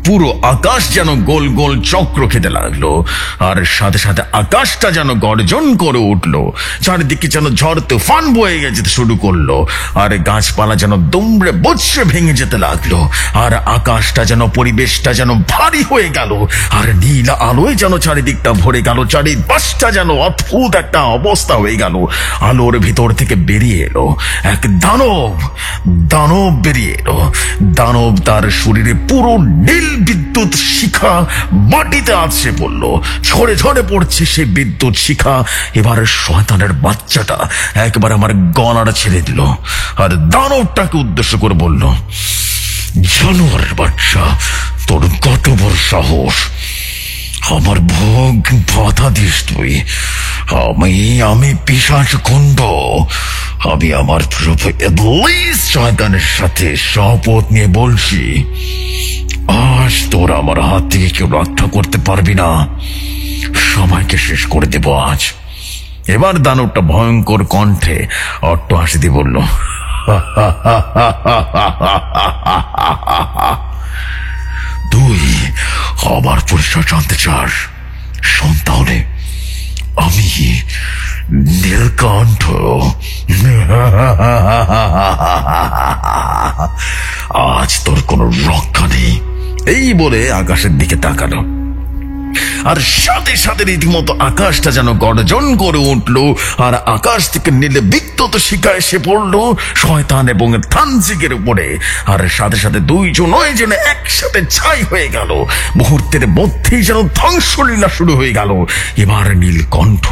পুরো আকাশ যেন গোল গোল চক্র খেতে লাগলো, আর সাথে সাথে আকাশটা যেন গর্জন করে উঠলো। চারিদিকে যেন ঝড় তুফান বয়ে যেতে শুরু করলো, আর গাছপালা যেন দুমড়ে বজ্রে ভেঙে যেতে লাগলো, আর আকাশটা যেন, পরিবেশটা যেন ভারী হয়ে গেল, আর নীল আলোয় যেন চারিদিকটা ভরে গেল। চারিপাশটা যেন অদ্ভুত একটা অবস্থা হয়ে গেল। আলোর ভিতর থেকে বেরিয়ে এলো এক দানব বেরিয়ে এলো। দানব তার শরীরে পুরো নীল বিদ্যুৎ শিখা মাটিতে আছড়ে পড়লো, ঝরে ঝরে পড়ছে সেই বিদ্যুৎ শিখা। এবার শয়তানের বাচ্চাটা একবার আমার গলাটা ছেড়ে দিল, আর দানবটাকে উদ্দেশ্য করে বলল, জানোয়ারের বাচ্চা, তোর কত বড় সাহস! আমার ভোগ বাধা দিস তুই? আমি পিশাচ কুণ্ড, আমি আমার প্রভু ইবলিস শয়তানের সাথে শপথ নিয়ে বলছি, আজ তোর আমার হাত থেকে কেউ রক্ষা করতে পারবি না। সবাইকে শেষ করে দেব আজ। এবার দানবটা ভয়ঙ্কর কণ্ঠে অট্ট হাসি দিয়ে বলল, তুই আমার পরিচয় জানতে চাস? শোন তাহলে, আমি নীলকণ্ঠ। আজ তোর কোনো রক্ষা নেই। এই বলে আকাশের দিকে তাকালো, আর সাথে সাথে রীতিমতো আকাশটা যেন গর্জন করে উঠলো, আর আকাশ থেকে নীলে বিদ্যুৎ শিখা এসে পড়লো শয়তান এবং তান্ত্রিকের উপরে। আর সাথে সাথে দুইজন যেন একসাথে ছাই হয়ে গেল। মুহূর্তের মধ্যেই যেন ধ্বংসলীলা শুরু হয়ে গেল। এবার নীলকণ্ঠ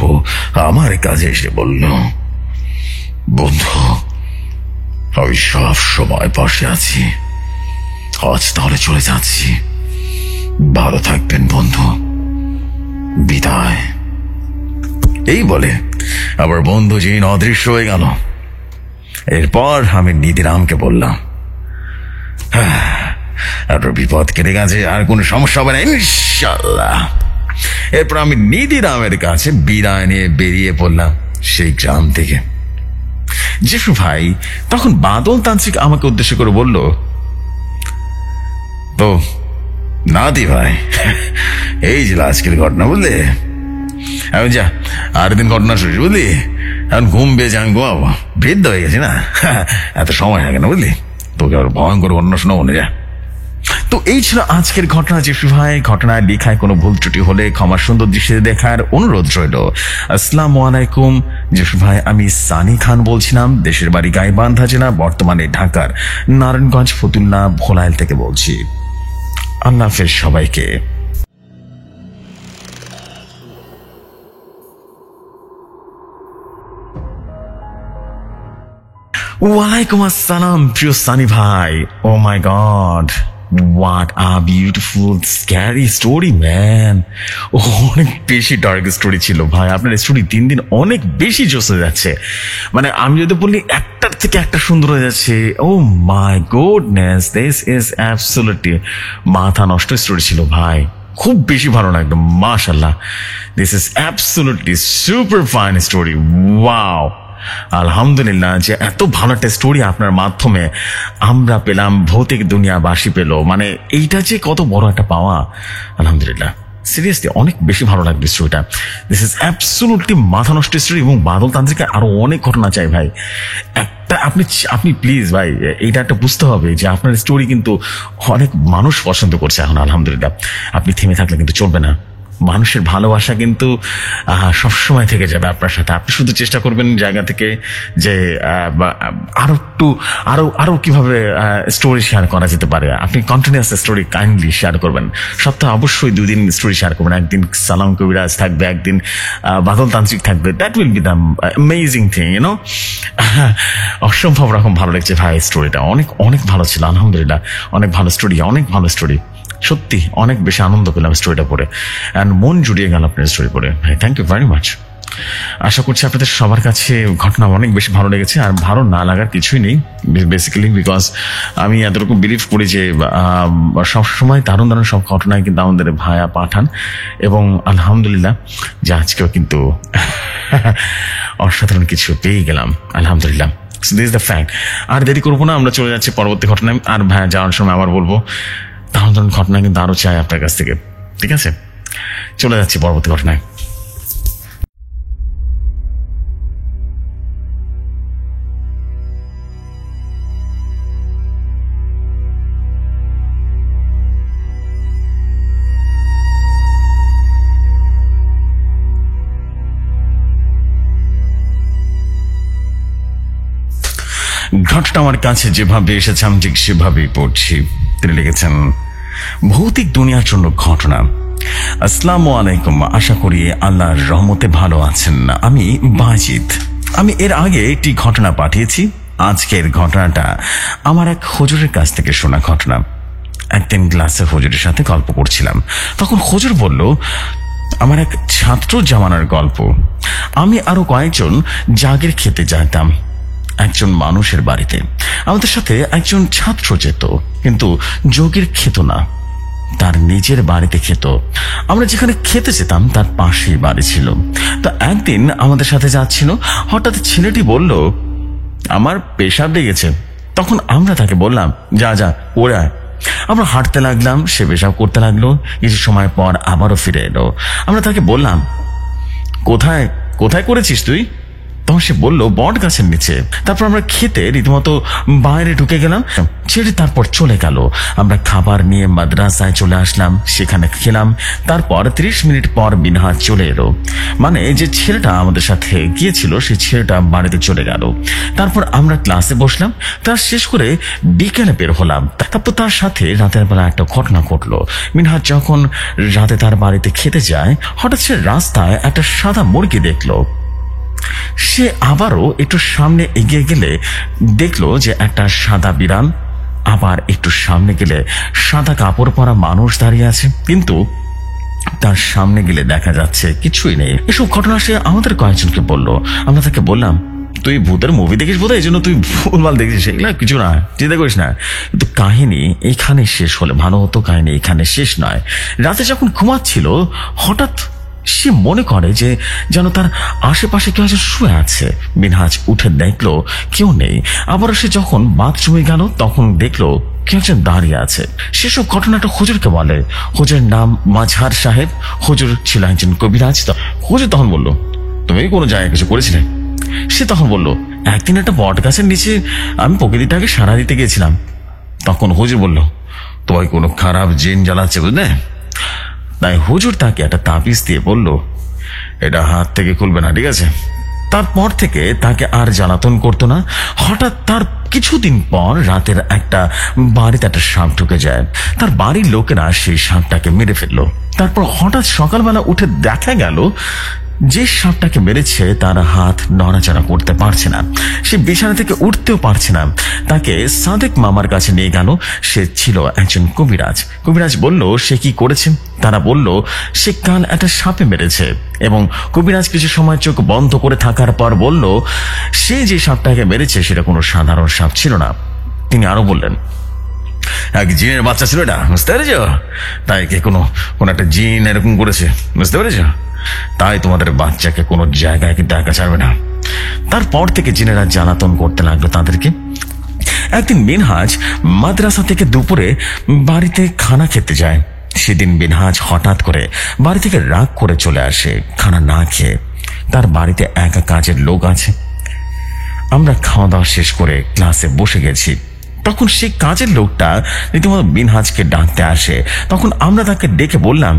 আমার কাছে এসে বলল, বন্ধু, আমি সব সময় পাশে আছি, আজ তাহলে চলে যাচ্ছি, ভালো থাকবেন বন্ধু, বিদায়। এই বলে আবার বন্ধু জিন অদৃশ্য হয়ে গেল। এরপর আমি নিধিরামকে বললাম, আপনার বিপদ কেটে গেছে, আর কোনো সমস্যা হবে না ইনশাল্লাহ। এরপর আমি নিধিরামের কাছে বিদায় নিয়ে বেরিয়ে পড়লাম সেই গ্রাম থেকে। জেসু ভাই তখন বাদল তান্ত্রিক আমাকে উদ্দেশ্য করে বলল, তো নাদি ভাই, এই যে আজকের ঘটনা, বুঝলি? আমি যা আর দিন ঘটনা শুনিস, বুঝলি? এখন ঘুম পেয়েছে, আমি ঘুমাবো, বৃদ্ধ হয়ে গেছি না, এত সময় লাগে না, বুঝলি? তোকে আর ভয়ঙ্কর ঘটনা শোনাবো না, যা। তো এই ছিল আজকের ঘটনা জেসু ভাই। ঘটনায় লেখায় কোনো ভুল ত্রুটি হলে ক্ষমা সুন্দর দৃষ্টিতে দেখার অনুরোধ রইল। আসসালামু আলাইকুম জেসু ভাই, আমি সানি খান বলছিলাম। দেশের বাড়ি গাইবান্ধা জেলা, বর্তমানে ঢাকার নারায়ণগঞ্জ ফতুল্লা ভোলাইল থেকে বলছি। আল্লাহ হাফেজ সবাইকে। ওয়ালাইকুম আসসালাম প্রিয় সানি ভাই। Oh my god, what a beautiful scary story man. অনেক বেশি ডার্ক স্টোরি ছিল ভাই। আপনার স্টোরি দিন দিন অনেক বেশি জোস হয়ে যাচ্ছে। মানে আমি যদি বলি একটার থেকে একটা সুন্দর হয়ে যাচ্ছে। Oh my goodness, this is absolutely মাথা নষ্ট স্টোরি ছিল ভাই। খুব বেশি ভালো লাগলো, মাশাআল্লাহ। This is absolutely super fine story. Wow, আলহামদুলিল্লাহ যে এত ভালো একটা স্টোরি আপনার মাধ্যমে আমরা পেলাম, ভৌতিক দুনিয়াবাসী পেল। মানে এইটা যে কত বড় একটা পাওয়া, আলহামদুলিল্লাহ। সিরিয়াসলি অনেক বেশি ভালো লাগবে স্টোরিটা। দিস ইজ অ্যাবসলিউটলি মাথা নষ্ট স্টোরি। এবং বাদল তান্ত্রিকা আরো অনেক ঘটনা চাই ভাই। একটা আপনি প্লিজ ভাই এইটা একটা বুঝতে হবে যে আপনার স্টোরি কিন্তু অনেক মানুষ পছন্দ করছে এখন, আলহামদুলিল্লাহ। আপনি থেমে থাকলে কিন্তু চলবে না। মানুষের ভালোবাসা কিন্তু সবসময় থেকে যাবে আপনার সাথে। আপনি শুধু চেষ্টা করবেন জায়গা থেকে যে আরো কিভাবে স্টোরি শেয়ার করা যেতে পারে। আপনি কন্টিনিউয়াস স্টোরি কাইন্ডলি শেয়ার করবেন। সপ্তাহে অবশ্যই 2 দিন স্টোরি শেয়ার করবেন। একদিন সালাম কবিরাজ থাকবে, একদিন বাদল তান্ত্রিক থাকবে। That will be the amazing thing, you know. অসম্ভব রকম ভালো লাগছে ভাই স্টোরিটা। অনেক অনেক ভালো ছিল, আলহামদুলিল্লাহ। অনেক ভালো স্টোরি, অনেক ভালো স্টোরি। সত্যি অনেক বেশি আনন্দ পেলাম স্টোরিটা পড়ে, অ্যান্ড মন জুড়িয়ে গেল আপনার স্টোরি পড়ে ভাই। Thank you very much. আশা করছি আপনাদের সবার কাছে ঘটনা অনেক বেশি ভালো লেগেছে। আর ভালো না লাগার কিছুই নেই, বেসিক্যালি বিকজ আমি এতটুকু বিলিভ করি যে সবসময় দারুণ দারুণ সব ঘটনায় কিন্তু আমাদের ভাইয়া পাঠান। এবং আলহামদুলিল্লাহ যে আজকেও কিন্তু অসাধারণ কিছু পেয়ে গেলাম, আলহামদুলিল্লাহ। This is the fact. আর দেরি করবো না, আমরা চলে যাচ্ছি পরবর্তী ঘটনায়। আর ভাইয়া যাওয়ার সময় আবার বলবো, দারুণ দারুণ ঘটনা কিন্তু আরো চাই আপনার কাছ থেকে, ঠিক আছে? চলে যাচ্ছি পরবর্তী ঘটনায়। ঘটনা আমার কাছে যেভাবে এসেছে আমি ঠিক সেভাবেই পড়ছি। তিনি লিখেছেন, ভৌতিক দুনিয়ার জন্য ঘটনা। আসসালামু আলাইকুম, আশা করি আল্লাহর রহমতে ভালো আছেন। আমি বাজিদ। আমি এর আগে একটি ঘটনা পাঠিয়েছি। আজকের ঘটনাটা আমার এক হুজুরের কাছ থেকে শোনা ঘটনা। একদিন ক্লাসে হুজুরের সাথে গল্প করছিলাম, তখন হুজুর বলল, আমার এক ছাত্র জামানার গল্প। আমি আরো কয়েকজন জাগির খেতে যেতাম একজন মানুষের বাড়িতে। আমাদের সাথে একজন ছাত্র যেত, কিন্তু যোগীর খেত না, তার নিজের বাড়িতে খেত। আমরা যেখানে খেতে যেতাম তার পাশেই বাড়ি ছিল। তো একদিন আমাদের সাথে যাচ্ছিল, হঠাৎ ছেলেটি বলল, আমার পেশাব লেগেছে। তখন আমরা তাকে বললাম, যা যা ওরে আয়। আমরা হাঁটতে লাগলাম, সে পেশাব করতে লাগলো। কিছু সময় পর আবারও ফিরে এলো। আমরা তাকে বললাম, কোথায় কোথায় করেছিস তুই? তখন সে বলল বট গাছের নিচে। তারপর আমরা খেতে রীতিমতো বাইরে ঢুকে গেলাম, ছেড়ে তারপর চলে গেল। আমরা খাবার নিয়ে মাদ্রাসায় চলে আসলাম, সেখানে খেলাম। তারপর 30 মিনিট পর মিনহাজ চলে এলো, মানে যে ছেলেটা আমাদের সাথে গিয়েছিল সেই ছেলেটা বাড়িতে চলে গেল। তারপর আমরা ক্লাসে বসলাম, ক্লাস শেষ করে বিকেলে বের হলাম। তারপর তার সাথে রাতের বেলা একটা ঘটনা ঘটলো। মিনহাজ যখন রাতে তার বাড়িতে খেতে যায়, হঠাৎ সে রাস্তায় একটা সাদা মুরগি দেখলো। সে আবারও একটু সামনে এগিয়ে গেলে দেখলো যে একটা সাদা বিড়াল, আবার একটু সামনে গেলে সাদা কাপড় পরা মানুষ দাঁড়িয়ে আছে, কিন্তু তার সামনে গেলে দেখা যাচ্ছে কিছুই নেই। এসব ঘটনা সে আমাদের কয়েকজনকে বললো। আমরা তাকে বললাম, তুই ভূতের মুভি দেখিস বোধ, এই জন্য তুই ভুলভাল দেখছিস, এগুলা কিছু না, চিন্তা করিস না। কিন্তু কাহিনী এখানে শেষ হলে ভালো হতো, কাহিনী এখানে শেষ নয়। রাতে যখন ঘুমাচ্ছিল হঠাৎ সে মনে করে যে যেন তার আশেপাশে কেউ একজন শুয়ে আছে। মিনহাজ উঠে দেখলো কেউ নেই। আবার সে যখন বাথরুমে গেল তখন দেখলো কেউ একজন দাঁড়িয়ে আছে। সেসব ঘটনাটা হুজুরকে বলে। হুজুরের নাম মাঝহার সাহেব। হুজুর ছিল একজন কবিরাজ। হুজুর তখন বলল, তুমি কোনো জায়গায় কিছু করেছিলে? সে তখন বলল, একদিন একটা বট গাছের নিচে আমি প্রকৃতিটাকে সাড়া দিতে গিয়েছিলাম। তখন হুজুর বলল, তোমায় কোনো খারাপ জিন জ্বালাচ্ছে বুঝলে? তাই হুজুর তাকে একটা তাবিজ দিয়ে বলল, এটা হাত থেকে খুলবে না, ঠিক আছে? তারপর থেকে তাকে আর জ্বালাতন করতো না। হঠাৎ তার কিছুদিন পর রাতের একটা বাড়িতে একটা সাপ ঢুকে যায়। তার বাড়ির লোকেরা সেই সাপটাকে মেরে ফেললো। তারপর হঠাৎ সকালবেলা উঠে দেখা গেল যে সাপটাকে মেরেছে তার হাত নড়াচড়া করতে পারছে না, সে বিছানা থেকে উঠতেও পারছে না। তাকে সাদেক মামার কাছে নিয়ে গেল। সে ছিল একজন কবিরাজ। কবিরাজ বলল সে কি করেছে। তারা বলল সে কাল একটা সাপে মেরেছে। এবং কবিরাজ কিছু সময় চোখ বন্ধ করে থাকার পর বলল সে যে সাপটাকে মেরেছে সেটা কোনো সাধারণ সাপ ছিল না। তিনি আরো বললেন, এক জিনের বাচ্চা ছিল এটা, বুঝতে পেরেছ? তাই কে কোনো একটা জিন এরকম করেছে, বুঝতে পেরেছ? তাই তোমাদের বাচ্চাকে কোনো জায়গায় কিন্তু একা ছাড়বে না। তারপর থেকে জিনেরা জ্বালাতন করতে লাগলো তাদেরকে। একদিন মিনহাজ মাদ্রাসা থেকে দুপুরে বাড়িতে খানা খেতে যায়। সেদিন মিনহাজ হঠাৎ করে বাড়ি থেকে রাগ করে চলে আসে খানা না খেয়ে। তার বাড়িতে একা কাজের লোক আছে। আমরা খাওয়া দাওয়া শেষ করে ক্লাসে বসে গেছি। তখন সেই কাজের লোকটা রীতিমতো মিনহাজকে ডাকতে আসে। তখন আমরা তাকে ডেকে বললাম,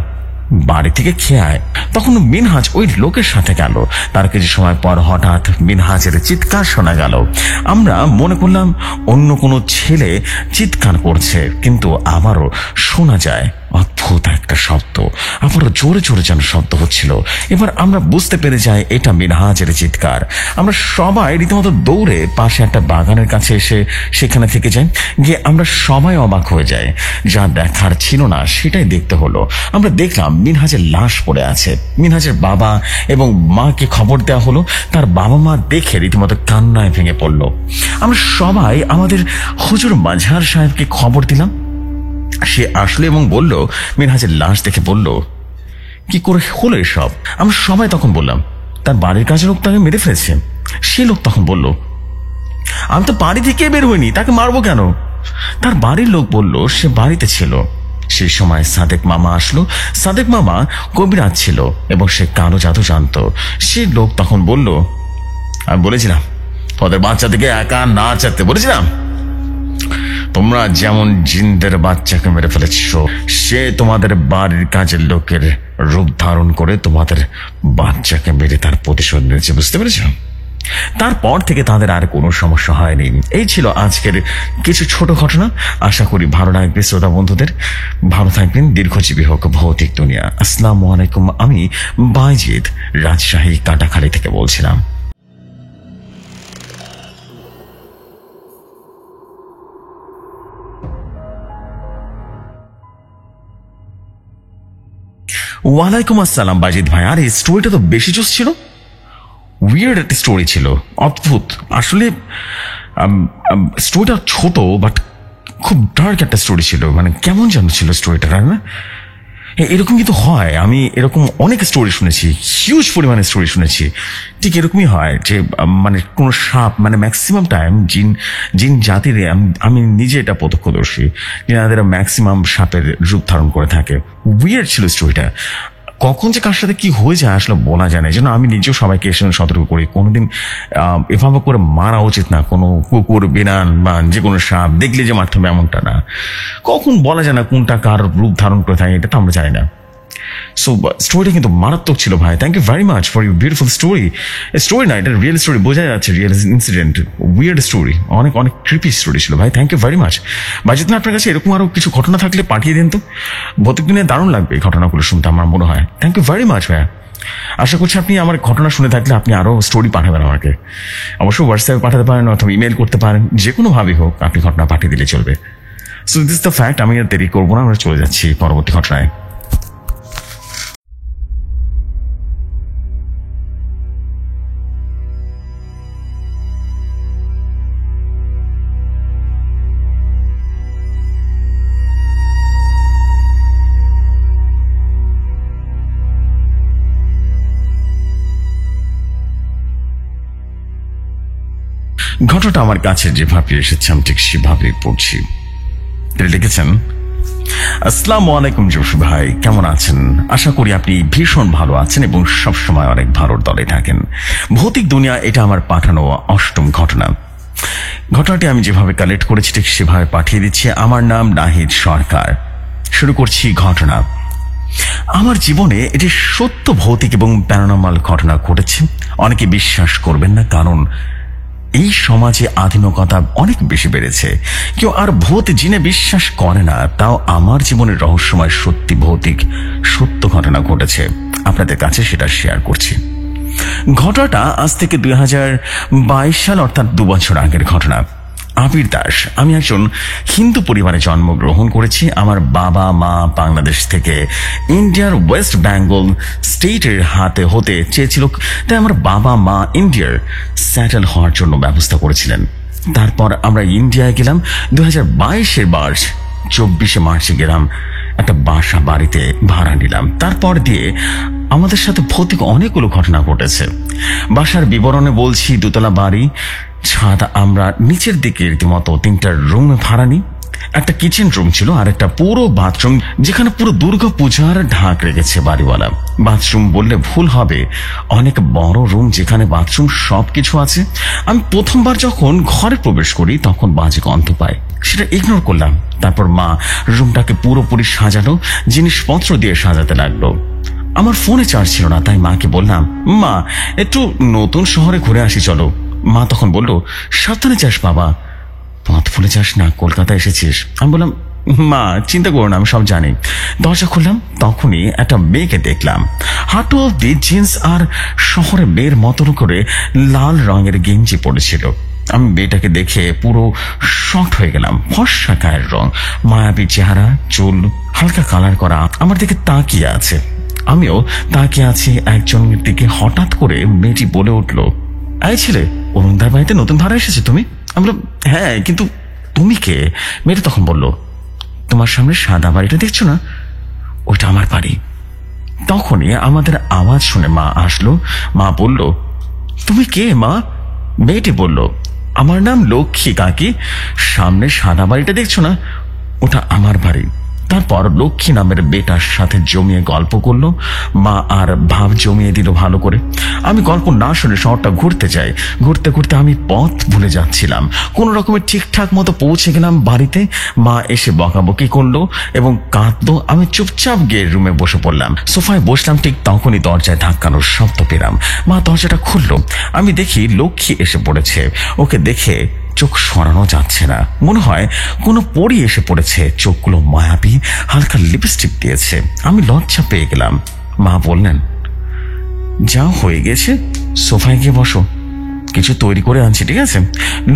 বাড়ি থেকে খেয়ে আয়। তখন মিনহাজ ওই লোকের সাথে গেল। তার কিছু সময় পর হঠাৎ মিনহাজের চিৎকার শোনা গেল। আমরা মনে করলাম অন্য কোনো ছেলে চিৎকার করছে, কিন্তু আবারও শোনা যায় অদ্ভুত একটা শব্দ, আবারও জোরে জোরে যেন শব্দ হচ্ছিল। এবার আমরা বুঝতে পেরে যাই এটা মিনহাজের চিৎকার। আমরা সবাই রীতিমতো দৌড়ে পাশে একটা বাগানের কাছে এসে সেখানে থেকে যাই। গিয়ে আমরা সবাই অবাক হয়ে যাই। যা দেখার ছিল না সেটাই দেখতে হলো। আমরা দেখলাম মিনহাজের লাশ পড়ে আছে। মিনহাজের বাবা এবং মাকে খবর দেওয়া হলো। তার বাবা মা দেখে রীতিমতো কান্নায় ভেঙে পড়লো। আমরা সবাই আমাদের হুজুর মাঝহার সাহেবকে খবর দিলাম। সে আসলো এবং বলল, মিনহাজের লাশ দেখে বলল, কি করে হলো এসব? আমরা সবাই তখন বললাম, তার বাড়ির কাজের লোক তাকে মেরে ফেলেছে। সে লোক তখন বলল, আমি তো বাড়ি থেকে বের হইনি, তাকে মারবো কেন? তার বাড়ির লোক বলল সে বাড়িতে ছিল। সেই সময় সাদেক মামা আসলো। সাদেক মামা কবিরাজ ছিল এবং সে কালো জাদু জানতো। সে লোক তখন বলল, আমি বলেছিলাম ওদের বাচ্চা থেকে একা না চাইতে বলেছিলাম। তোমরা যেমন জিনদের বাচ্চাকে মেরে ফেলেছ, সে তোমাদের বাড়ির কাজের লোকের রূপ ধারণ করে তোমাদের বাচ্চাকে মেরে তার প্রতিশোধ নিয়েছে, বুঝতে পেরেছ? তারপর থেকে তাদের আর কোনো সমস্যা হয়নি। এই ছিল আজকের কিছু ছোট ঘটনা। আশা করি ভালো লাগবে শ্রোতা বন্ধুদের। ভালো থাকবেন, দীর্ঘজীবী হোক ভৌতিক দুনিয়া। আসসালামু আলাইকুম। আমি বাইজিদ রাজশাহী কাটাখালী থেকে বলছিলাম। ওয়ালাইকুম আসসালাম বাজিদ ভাই। আর এই স্টোরিটা তো বেশি জোস ছিল, উইয়ার্ড একটা স্টোরি ছিল, অদ্ভুত। আসলে স্টোরিটা ছোট বাট খুব ডার্ক একটা স্টোরি ছিল, মানে কেমন যেন ছিল স্টোরিটা, তাই না? এরকম কিন্তু হয়, আমি এরকম অনেক স্টোরি শুনেছি, হিউজ পরিমাণে স্টোরি শুনেছি। ঠিক এরকমই হয় যে মানে কোনো সাপ, মানে ম্যাক্সিমাম টাইম জিন জাতির, আমি নিজে এটা প্রত্যক্ষদর্শী, যারা ম্যাক্সিমাম সাপের রূপ ধারণ করে থাকে। উইয়ার্ড ছিল স্টোরিটা, কখন যে কার সাথে কি হয়ে যায় আসলে বলা যায় না। এই জন্য আমি নিজেও সবাইকে এসে সতর্ক করি, কোনোদিন এভাবে করে মারা উচিত না। কোনো কুকুর, বিড়াল বা যে কোনো সাপ দেখলে যে মারতে হবে এমনটা না। কখন বলা যায় না কোনটা কার রূপ ধারণ করে থাকে, এটা তো আমরা জানি না। সো স্টোরিটা কিন্তু মারাত্মক ছিল ভাই। Thank you very much for your beautiful story. Story না, এটা রিয়েল স্টোরি, বোঝা যাচ্ছে রিয়েল ইনসিডেন্ট, উইয়ার্ড স্টোরি, অনেক অনেক ক্রিপি স্টোরি ছিল ভাই। থ্যাংক ইউ ভেরি মাচ ভাই। যদি আপনার কাছে এরকম আরো কিছু ঘটনা থাকলে পাঠিয়ে দিন তো, ভৌতিক দিনে দারুণ লাগবে এই ঘটনাগুলো শুনতে আমার মনে হয়। থ্যাংক ইউ ভেরি মাচ ভাইয়া। আশা করছি আপনি আমার ঘটনা শুনে থাকলে আপনি আরো স্টোরি পাঠাবেন আমাকে। অবশ্যই হোয়াটসঅ্যাপে পাঠাতে পারেন অথবা ইমেল করতে পারেন, যে কোনোভাবেই হোক আপনি ঘটনা পাঠিয়ে দিলে চলবে। So this the fact. আমি আর দেরি করবো না, আমরা চলে যাচ্ছি পরবর্তী ঘটনায়। ঘটনাটা আমার কাছে যেভাবে এসেছে আমি ঠিক সেভাবে পড়ছি। লিখেছেন, আসসালামু আলাইকুম জসু ভাই, কেমন আছেন? আশা করি আপনি ভীষণ ভালো আছেন এবং সবসময় অনেক ভালোর দলে থাকেন। ভৌতিক দুনিয়া, এটা আমার পাঠানো 8ম ঘটনা। ঘটনাটি আমি যেভাবে কালেক্ট করেছি ঠিক সেভাবে পাঠিয়ে দিচ্ছি। আমার নাম নাহিদ সরকার। শুরু করছি ঘটনা। আমার জীবনে এটি সত্য ভৌতিক এবং প্যারানর্মাল ঘটনা ঘটেছে। অনেকে বিশ্বাস করবেন না, কারণ এই সমাজে আধুনিকতা অনেক বেশি বেড়েছে, কেউ আর ভূত জিনে বিশ্বাস করে না। তাও আমার জীবনের রহস্যময় সত্যি ভৌতিক সত্য ঘটনা ঘটেছে, আপনাদের কাছে সেটা শেয়ার করছি। ঘটনাটা আজ থেকে 2022 সাল, অর্থাৎ 2 বছর আগের ঘটনা। আবির দাস, আমি একজন হিন্দু পরিবারে জন্মগ্রহণ করেছি। আমার বাবা মা বাংলাদেশ থেকে ইন্ডিয়ার ওয়েস্ট বেঙ্গল স্টেটের হাতে হতে চেয়েছিল, তাই আমার বাবা মা ইন্ডিয়ার সেটেল হওয়ার জন্য ব্যবস্থা করেছিলেন। তারপর আমরা ইন্ডিয়ায় গেলাম 2022 মার্চ, 24 মার্চে গেলাম, একটা বাসা বাড়িতে ভাড়া নিলাম। তারপর দিয়ে আমাদের সাথে ভৌতিক অনেকগুলো ঘটনা ঘটেছে। বাসার বিবরণে বলছি, 2 তলা বাড়ি, ছাদ, আমরা নিচের দিকে রীতিমতো 3টা রুম ভাড়া নিই। একটা কিচেন রুম ছিল আর একটা পুরো বাথরুম, যেখানে পুরো দুর্গা পূজার ঢাক রেখেছে বাড়িওয়ালা। বাথরুম বললে ভুল হবে, অনেক বড় রুম যেখানে বাথরুম সবকিছু আছে। আমি প্রথমবার যখন ঘরে প্রবেশ করি তখন বাজে গন্ধ পাই, সেটা ইগনোর করলাম। তারপর মা রুমটাকে পুরোপুরি সাজানো, জিনিসপত্র দিয়ে সাজাতে লাগলো। আমার ফোনে চার্জ ছিল না, তাই মাকে বললাম, মা একটু নতুন শহরে ঘুরে আসি চলো। মা তখন বলল, সাবধানে যাস বাবা, পথ ভুলে যাস না, কলকাতা এসেছিস। আমি বললাম, মা চিন্তা করো না, আমি সব জানি। দরজা খুললাম, তখনই একটা মেয়েকে দেখলাম, হাঁটু অব্দি জিন্স আর শহরে মেয়ের মতন করে লাল রঙের গেঞ্জি পড়েছিল। আমি মেয়েটাকে দেখে পুরো শকড হয়ে গেলাম। ফর্সা গায়ের রং, মায়াবী চেহারা, চুল হালকা কালার করা, আমার দিকে তাকিয়ে আছে। আমিও তাকিয়ে আছি একজনের দিকে। হঠাৎ করে মেয়েটি বলে উঠল, এই ছেলে, অরুণদার বাড়িতে নতুন ভাড়া এসেছে তুমি? আমি বললাম, হ্যাঁ, কিন্তু তুমি কে? মেয়েটা তখন বলল, তোমার সামনে সাদা বাড়িটা দেখছো না, ওইটা আমার বাড়ি। তখনই আমাদের আওয়াজ শুনে মা আসলো। মা বলল, তুমি কে মা? মেয়েটি বলল, আমার নাম লক্ষ্মী কাকি, সামনে সাদা বাড়িটা দেখছো না, ওটা আমার বাড়ি। তারপর লক্ষ্মী নামের বেটার সাথে জমিয়ে গল্প করলো। মা আর ভাব জমিয়ে দিল ভালো করে। আমি গল্প না শুনে শহরটা ঘুরতে যাই। ঘুরতে ঘুরতে আমি পথ ভুলে যাচ্ছিলাম। কোন রকমের ঠিকঠাক মতো পৌঁছে গেলাম বাড়িতে। মা এসে বকাবকি করলো এবং কাঁদলো। আমি চুপচাপ গিয়ে রুমে বসে পড়লাম। সোফায় বসলাম, ঠিক তখনই দরজায় ধাক্কানোর শব্দ পেলাম। মা দরজাটা খুললো। আমি দেখি লক্ষ্মী এসে পড়েছে। ওকে দেখে চোখ সরানো যাচ্ছে না, মনে হয় কোনো পরী এসে পড়েছে। চোখগুলো মায়াবী, হালকা লিপস্টিক দিয়েছে। আমি লজ্জা পেয়ে গেলাম। মা বললেন, যা হয়ে গেছে, সোফায় গিয়ে বসো, কিছু তৈরি করে আনছি, ঠিক আছে?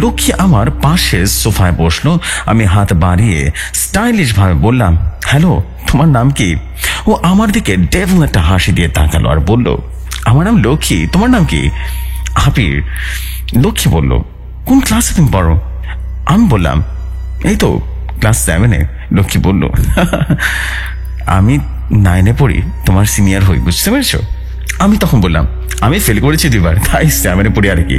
লক্ষ্মী আমার পাশে সোফায় বসলো। আমি হাত বাড়িয়ে স্টাইলিশ ভাবে বললাম, হ্যালো, তোমার নাম কি? ও আমার দিকে ডেভিল একটা হাসি দিয়ে তাকালো আর বলল, আমার নাম লক্ষ্মী, তোমার নাম কি? আবির। লক্ষ্মী বলল, কোন ক্লাসে তুমি পড়ো? আমি বললাম, এই তো ক্লাস 7-এ। লক্ষ্মী বলল, আমি 9-এ পড়ি, তোমার সিনিয়র হই, বুঝতে পেরেছো? আমি তখন বললাম, আমি ফেল করেছি 2বার, তাই 7-এ পড়ি আর কি।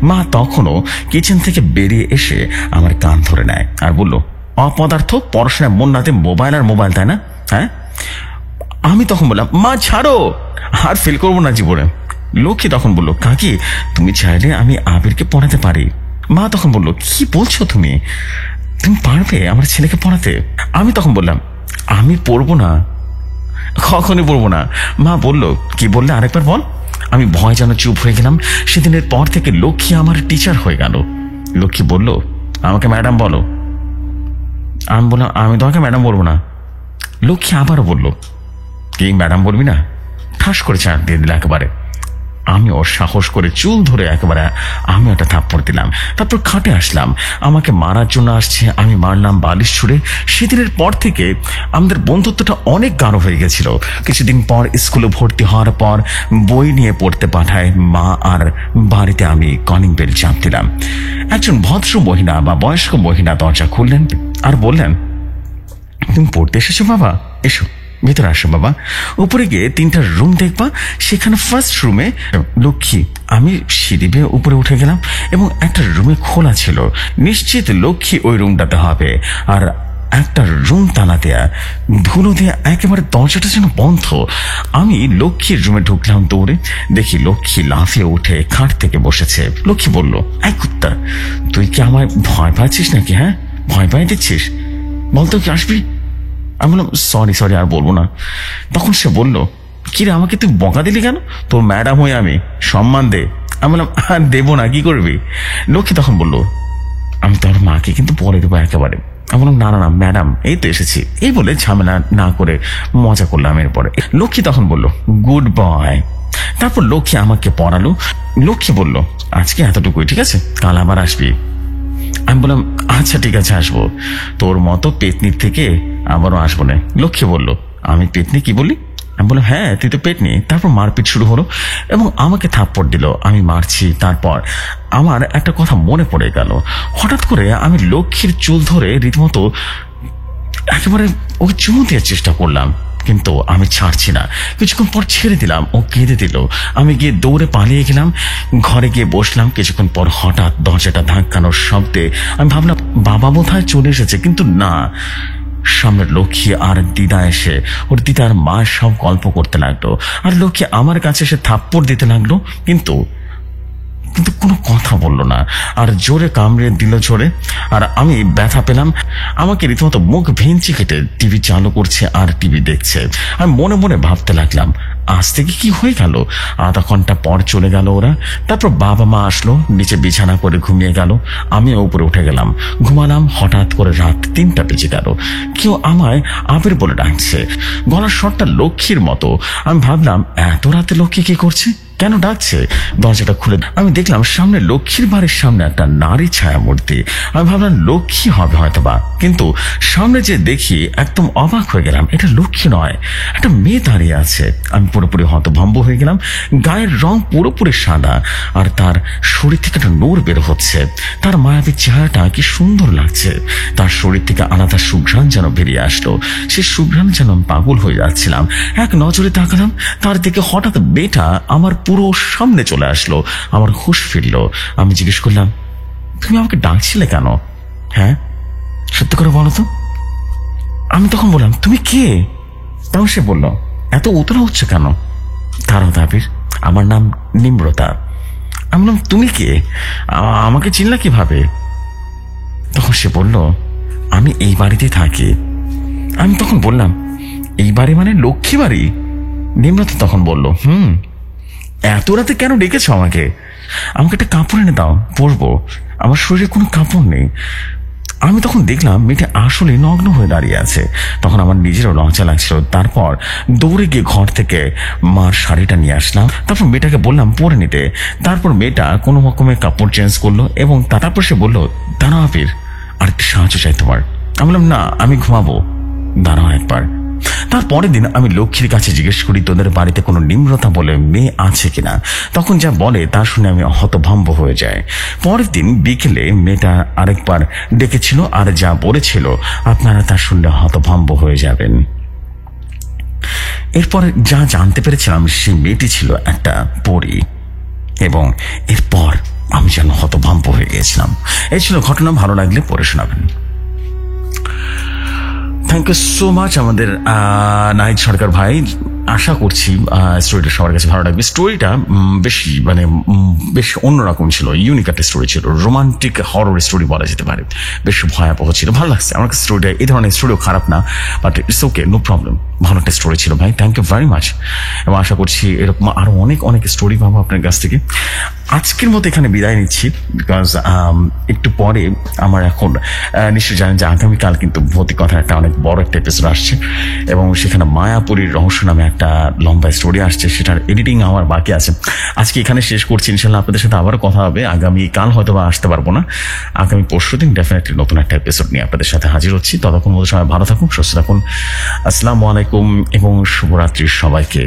মা তখনও কিচেন থেকে বেরিয়ে এসে আমার কান ধরে নেয় আর বলল, অপদার্থ, পড়াশোনায় মন নাতে মোবাইল আর মোবাইল, তাই না? হ্যাঁ, আমি তখন বললাম, মা ছাড়ো, আর ফেল করবো না জীবনে। লক্ষ্মী তখন বলল, কাকি তুমি চাইলে আমি আবিরকে পড়াতে পারি। মা তখন বলল, কি বলছো তুমি, তুমি পারবে আমার ছেলেকে পড়াতে? আমি তখন বললাম, আমি পড়বো না, কখনই পড়বো না। মা বলল, কি বললে আরেকবার বল। আমি ভয় যেন চুপ হয়ে গেলাম। সেদিনের পর থেকে লক্ষ্মী আমার টিচার হয়ে গেল। লক্ষ্মী বলল, আমাকে ম্যাডাম বলো। আমি বললাম, আমি তোমাকে ম্যাডাম বলবো না। লক্ষ্মী আবারও বলল, কি ম্যাডাম বলবি না? ঠাস করে চার দিয়ে দিল একেবারে। আমি ওর সাহস করে চুল ধরে একেবারে আমি একটা থাপ্পড় দিলাম। তারপর খাটে আসলাম। আমাকে মারার জন্য আসছে, আমি মারলাম বালিশ ছুঁড়ে। সেদিনের পর থেকে আমাদের বন্ধুত্বটা অনেক গাঢ় হয়ে গেছিল। কিছুদিন পর স্কুলে ভর্তি হওয়ার পর বই নিয়ে পড়তে পাঠায় মা, আর বাড়িতে আমি কলিং বেল চাপ দিলাম। একজন ভদ্র মহিলা বা বয়স্ক মহিলা দরজা খুললেন আর বললেন, তুমি পড়তে এসেছো বাবা? এসো, ভেতরে আসো বাবা। উপরে গিয়ে 3টা রুম দেখবা, সেখানে ফার্স্ট রুমে। লক্ষ্মী, আমি সিঁড়ি বেয়ে উপরে উঠে গেলাম এবং একটা রুমে খোলা ছিল। নিশ্চিত লক্ষ্মী ওই রুমটাতে হবে। আর একটা রুম তালা দেয়া, ধুলো দেয়া, একেবারে দরজাটা যেন বন্ধ। আমি লক্ষ্মীর রুমে ঢুকলাম দৌড়ে। দেখি লক্ষ্মী লাফিয়ে উঠে খাট থেকে বসেছে। লক্ষ্মী বলল, এই কুত্তা, তুই কি আমায় ভয় পাচ্ছিস নাকি? হ্যাঁ, ভয় পাই দিচ্ছিস? বলতো কি আসবি? আমি বললাম, সরি আর বলবো না। তখন সে বলল, কিরে আমাকে তুই বকা দিলি কেন? তোর ম্যাডাম হয়ে আমি, সম্মান দে। আমি বললাম, আর দেবো না, কি করবি? লক্ষ্মী তখন বলল, আমি তোর মাকে কিন্তু বলে দেবো একেবারে। আমি বললাম, না ম্যাডাম, এই তো এসেছি। এই বলে ঝামেলা না করে মজা করলাম। এরপরে লক্ষ্মী তখন বলল, গুড বয়। তারপর লক্ষ্মী আমাকে পড়ালো। লক্ষ্মী বলল, আজকে এতটুকুই, ঠিক আছে, কাল আবার আসবি। আমি বললাম, আচ্ছা ঠিক আছে, আসবো। তোর মতো পেতনির থেকে আবারও আসবো না। লক্ষ্মী বলল, আমি পেতনি? কি বললি? আমি বললাম, হ্যাঁ তুই তো পেতনি। তারপর মারপিট শুরু হলো এবং আমাকে থাপ্পড় দিল। আমি মারছি। তারপর আমার একটা কথা মনে পড়ে গেল। হঠাৎ করে আমি লক্ষ্মীর চুল ধরে রীতিমতো একেবারে ওকে চুমু দেওয়ার চেষ্টা করলাম, কিন্তু আমি ছাড়ছি না। কিছুক্ষণ পর ছেড়ে দিলাম, ও কেঁদে দিল। আমি গিয়ে দৌড়ে পালিয়ে গেলাম, ঘরে গিয়ে বসলাম। কিছুক্ষণ পর হঠাৎ দরজাটা ধাক্কানোর শব্দে আমি ভাবলাম বাবা বোধহয় চলে এসেছে, কিন্তু না। সামনে লক্ষ্মী আর দিদা এসে ওর দিদার মা সব গল্প করতে লাগলো, আর লক্ষ্মী আমার কাছে এসে থাপ্পড় দিতে লাগলো, কিন্তু কোনো কথা বললো না, আর জোরে কামড়ে দিল জোরে। আর আমি ব্যথা পেলাম। আমাকে রীতিমতো মুখ ভেঙচি কেটে টিভি চালু করছে আর টিভি দেখছে। আমি মনে মনে ভাবতে লাগলাম, আজ থেকে কি হয়ে গেল? আধা ঘন্টা পর চলে গেল ওরা। তারপর বাবা মা আসলো, নিচে বিছানা করে ঘুমিয়ে গেল। আমিও উপরে উঠে গেলাম, ঘুমালাম। হঠাৎ করে রাত 3টা বেজে গেল। কেউ আমায় আবির বলে ডাকছে, গলার স্বরটা লক্ষ্মীর মতো। আমি ভাবলাম, এত রাতে লক্ষ্মী কি করছে, কেন ডাকছে? দরজাটা খুলে আমি দেখলাম সামনে লক্ষ্মীর বাড়ির সামনে একটা নারী ছায়া মূর্তি। আমি ভাবলাম লক্ষ্মী হবে হয়তোবা, কিন্তু সামনে যে দেখি একদম অবাক হয়ে গেলাম। এটা লক্ষ্মী নয়, একটা মেয়ে দাঁড়িয়ে আছে। আমি পুরোপুরি হতভম্ব হয়ে গেলাম। গায়ের রং পুরোপুরি সাদা, আর তার শরীর থেকে একটা নূর বের হচ্ছে। তার মায়াবী চেহারাটা কি সুন্দর লাগছে। তার শরীর থেকে আলাদা সুঘ্রাণ যেন বেরিয়ে আসলো। সে সুঘ্রাণ যেন আমি পাগল হয়ে যাচ্ছিলাম। এক নজরে তাকালাম তার দিকে। হঠাৎ মেয়েটা আমার পুরো সামনে চলে আসলো। আমার হুঁশ ফিরল। আমি জিজ্ঞেস করলাম, তুমি আমাকে ডাকছিলে কেন? হ্যাঁ, সত্যি করে বলো তো। আমি তখন বললাম, তুমি কে? তখন সে বলল, এত উতলা হচ্ছে কেন? তারও দাবির, আমার নাম নিম্রতা। আমি বললাম, তুমি কে? আমাকে চিনলা কিভাবে? তখন সে বলল, আমি এই বাড়িতে থাকি। আমি তখন বললাম, এই বাড়ি মানে লক্ষ্মী বাড়ি? নিম্রতা তখন বলল, এত রাতে কেন ডেকেছ আমাকে? আমাকে একটা কাপড় এনে দাও, পরবো। আমার শরীরে কোনো কাপড় নেই। আমি তখন দেখলাম মেয়েটা আসলে নগ্ন হয়ে দাঁড়িয়ে আছে। তখন আমার নিজেরও লজ্জা লাগছিল। তারপর দৌড়ে গিয়ে ঘর থেকে মার শাড়িটা নিয়ে আসলাম। তারপর মেয়েটাকে বললাম পরে নিতে। তারপর মেয়েটা কোনো রকমে কাপড় চেঞ্জ করলো এবং তারপর সে বলল, দাঁড়াও আবির, আর একটু সাহায্য চাই তোমার। আমি বললাম, না, আমি ঘুমাবো, দাঁড়াও একবার। তারপরের দিন আমি লক্ষ্মীর কাছে জিজ্ঞেস করি, তোদের বাড়িতে কোনো নিম্রতা বলে মেয়ে আছে কিনা? তখন যা বলে তা শুনে আমি হতভম্ব হয়ে যায়। পরের দিন বিকেলে মেয়েটা আরেকবার ডেকেছিল, আর যা বলেছিল আপনারা তা শুনলে হতভম্ব হয়ে যাবেন। এরপর যা জানতে পেরেছিলাম, সে মেয়েটি ছিল একটা পরী, এবং এরপর আমি যেন হতভম্ব হয়ে গিয়েছিলাম। এই ছিল ঘটনা। ভালো লাগলে পড়ে শোনাবেন। থ্যাংক ইউ সো মাচ আমাদের নাহিদ সরকার ভাই। আশা করছি স্টোরিটা সবার কাছে ভালো লাগবে। স্টোরিটা বেশ মানে বেশ অন্যরকম ছিল, ইউনিক একটা স্টোরি ছিল, রোমান্টিক হরর স্টোরি বলা যেতে পারে, বেশ ভয়াবহ ছিল, ভালো লাগছে আমার কাছে স্টোরিটা। এই ধরনের স্টোরিও খারাপ না, but it's okay, no problem, ভালো একটা স্টোরি ছিল ভাই, থ্যাংক ইউ ভেরি মাচ। এবং আশা করছি এরকম আরো অনেক অনেক স্টোরি পাবো আপনার কাছ থেকে। আজকের মতো এখানে বিদায় নিচ্ছি, বিকজ একটু পরে আমার এখন নিশ্চয়ই জানেন যে আগামীকাল কিন্তু ভৌতিক কথার একটা অনেক বড় একটা এপিসোড আসছে, এবং সেখানে মায়াপুরীর রহস্য নামে একটা লম্বা স্টোরি আসছে, সেটার এডিটিং আমার বাকি আছে। আজকে এখানে শেষ করছি, ইনশাল্লাহ আপনাদের সাথে আবারও কথা হবে। আগামীকাল হয়তো বা আসতে পারবো না, আগামী পরশুদিন ডেফিনেটলি নতুন একটা এপিসোড নিয়ে আপনাদের সাথে হাজির হচ্ছি। ততক্ষণ মতো সবাই ভালো থাকুন, সুস্থ থাকুন। আসসালামু আলাইকুম এবং শুভরাত্রি সবাইকে।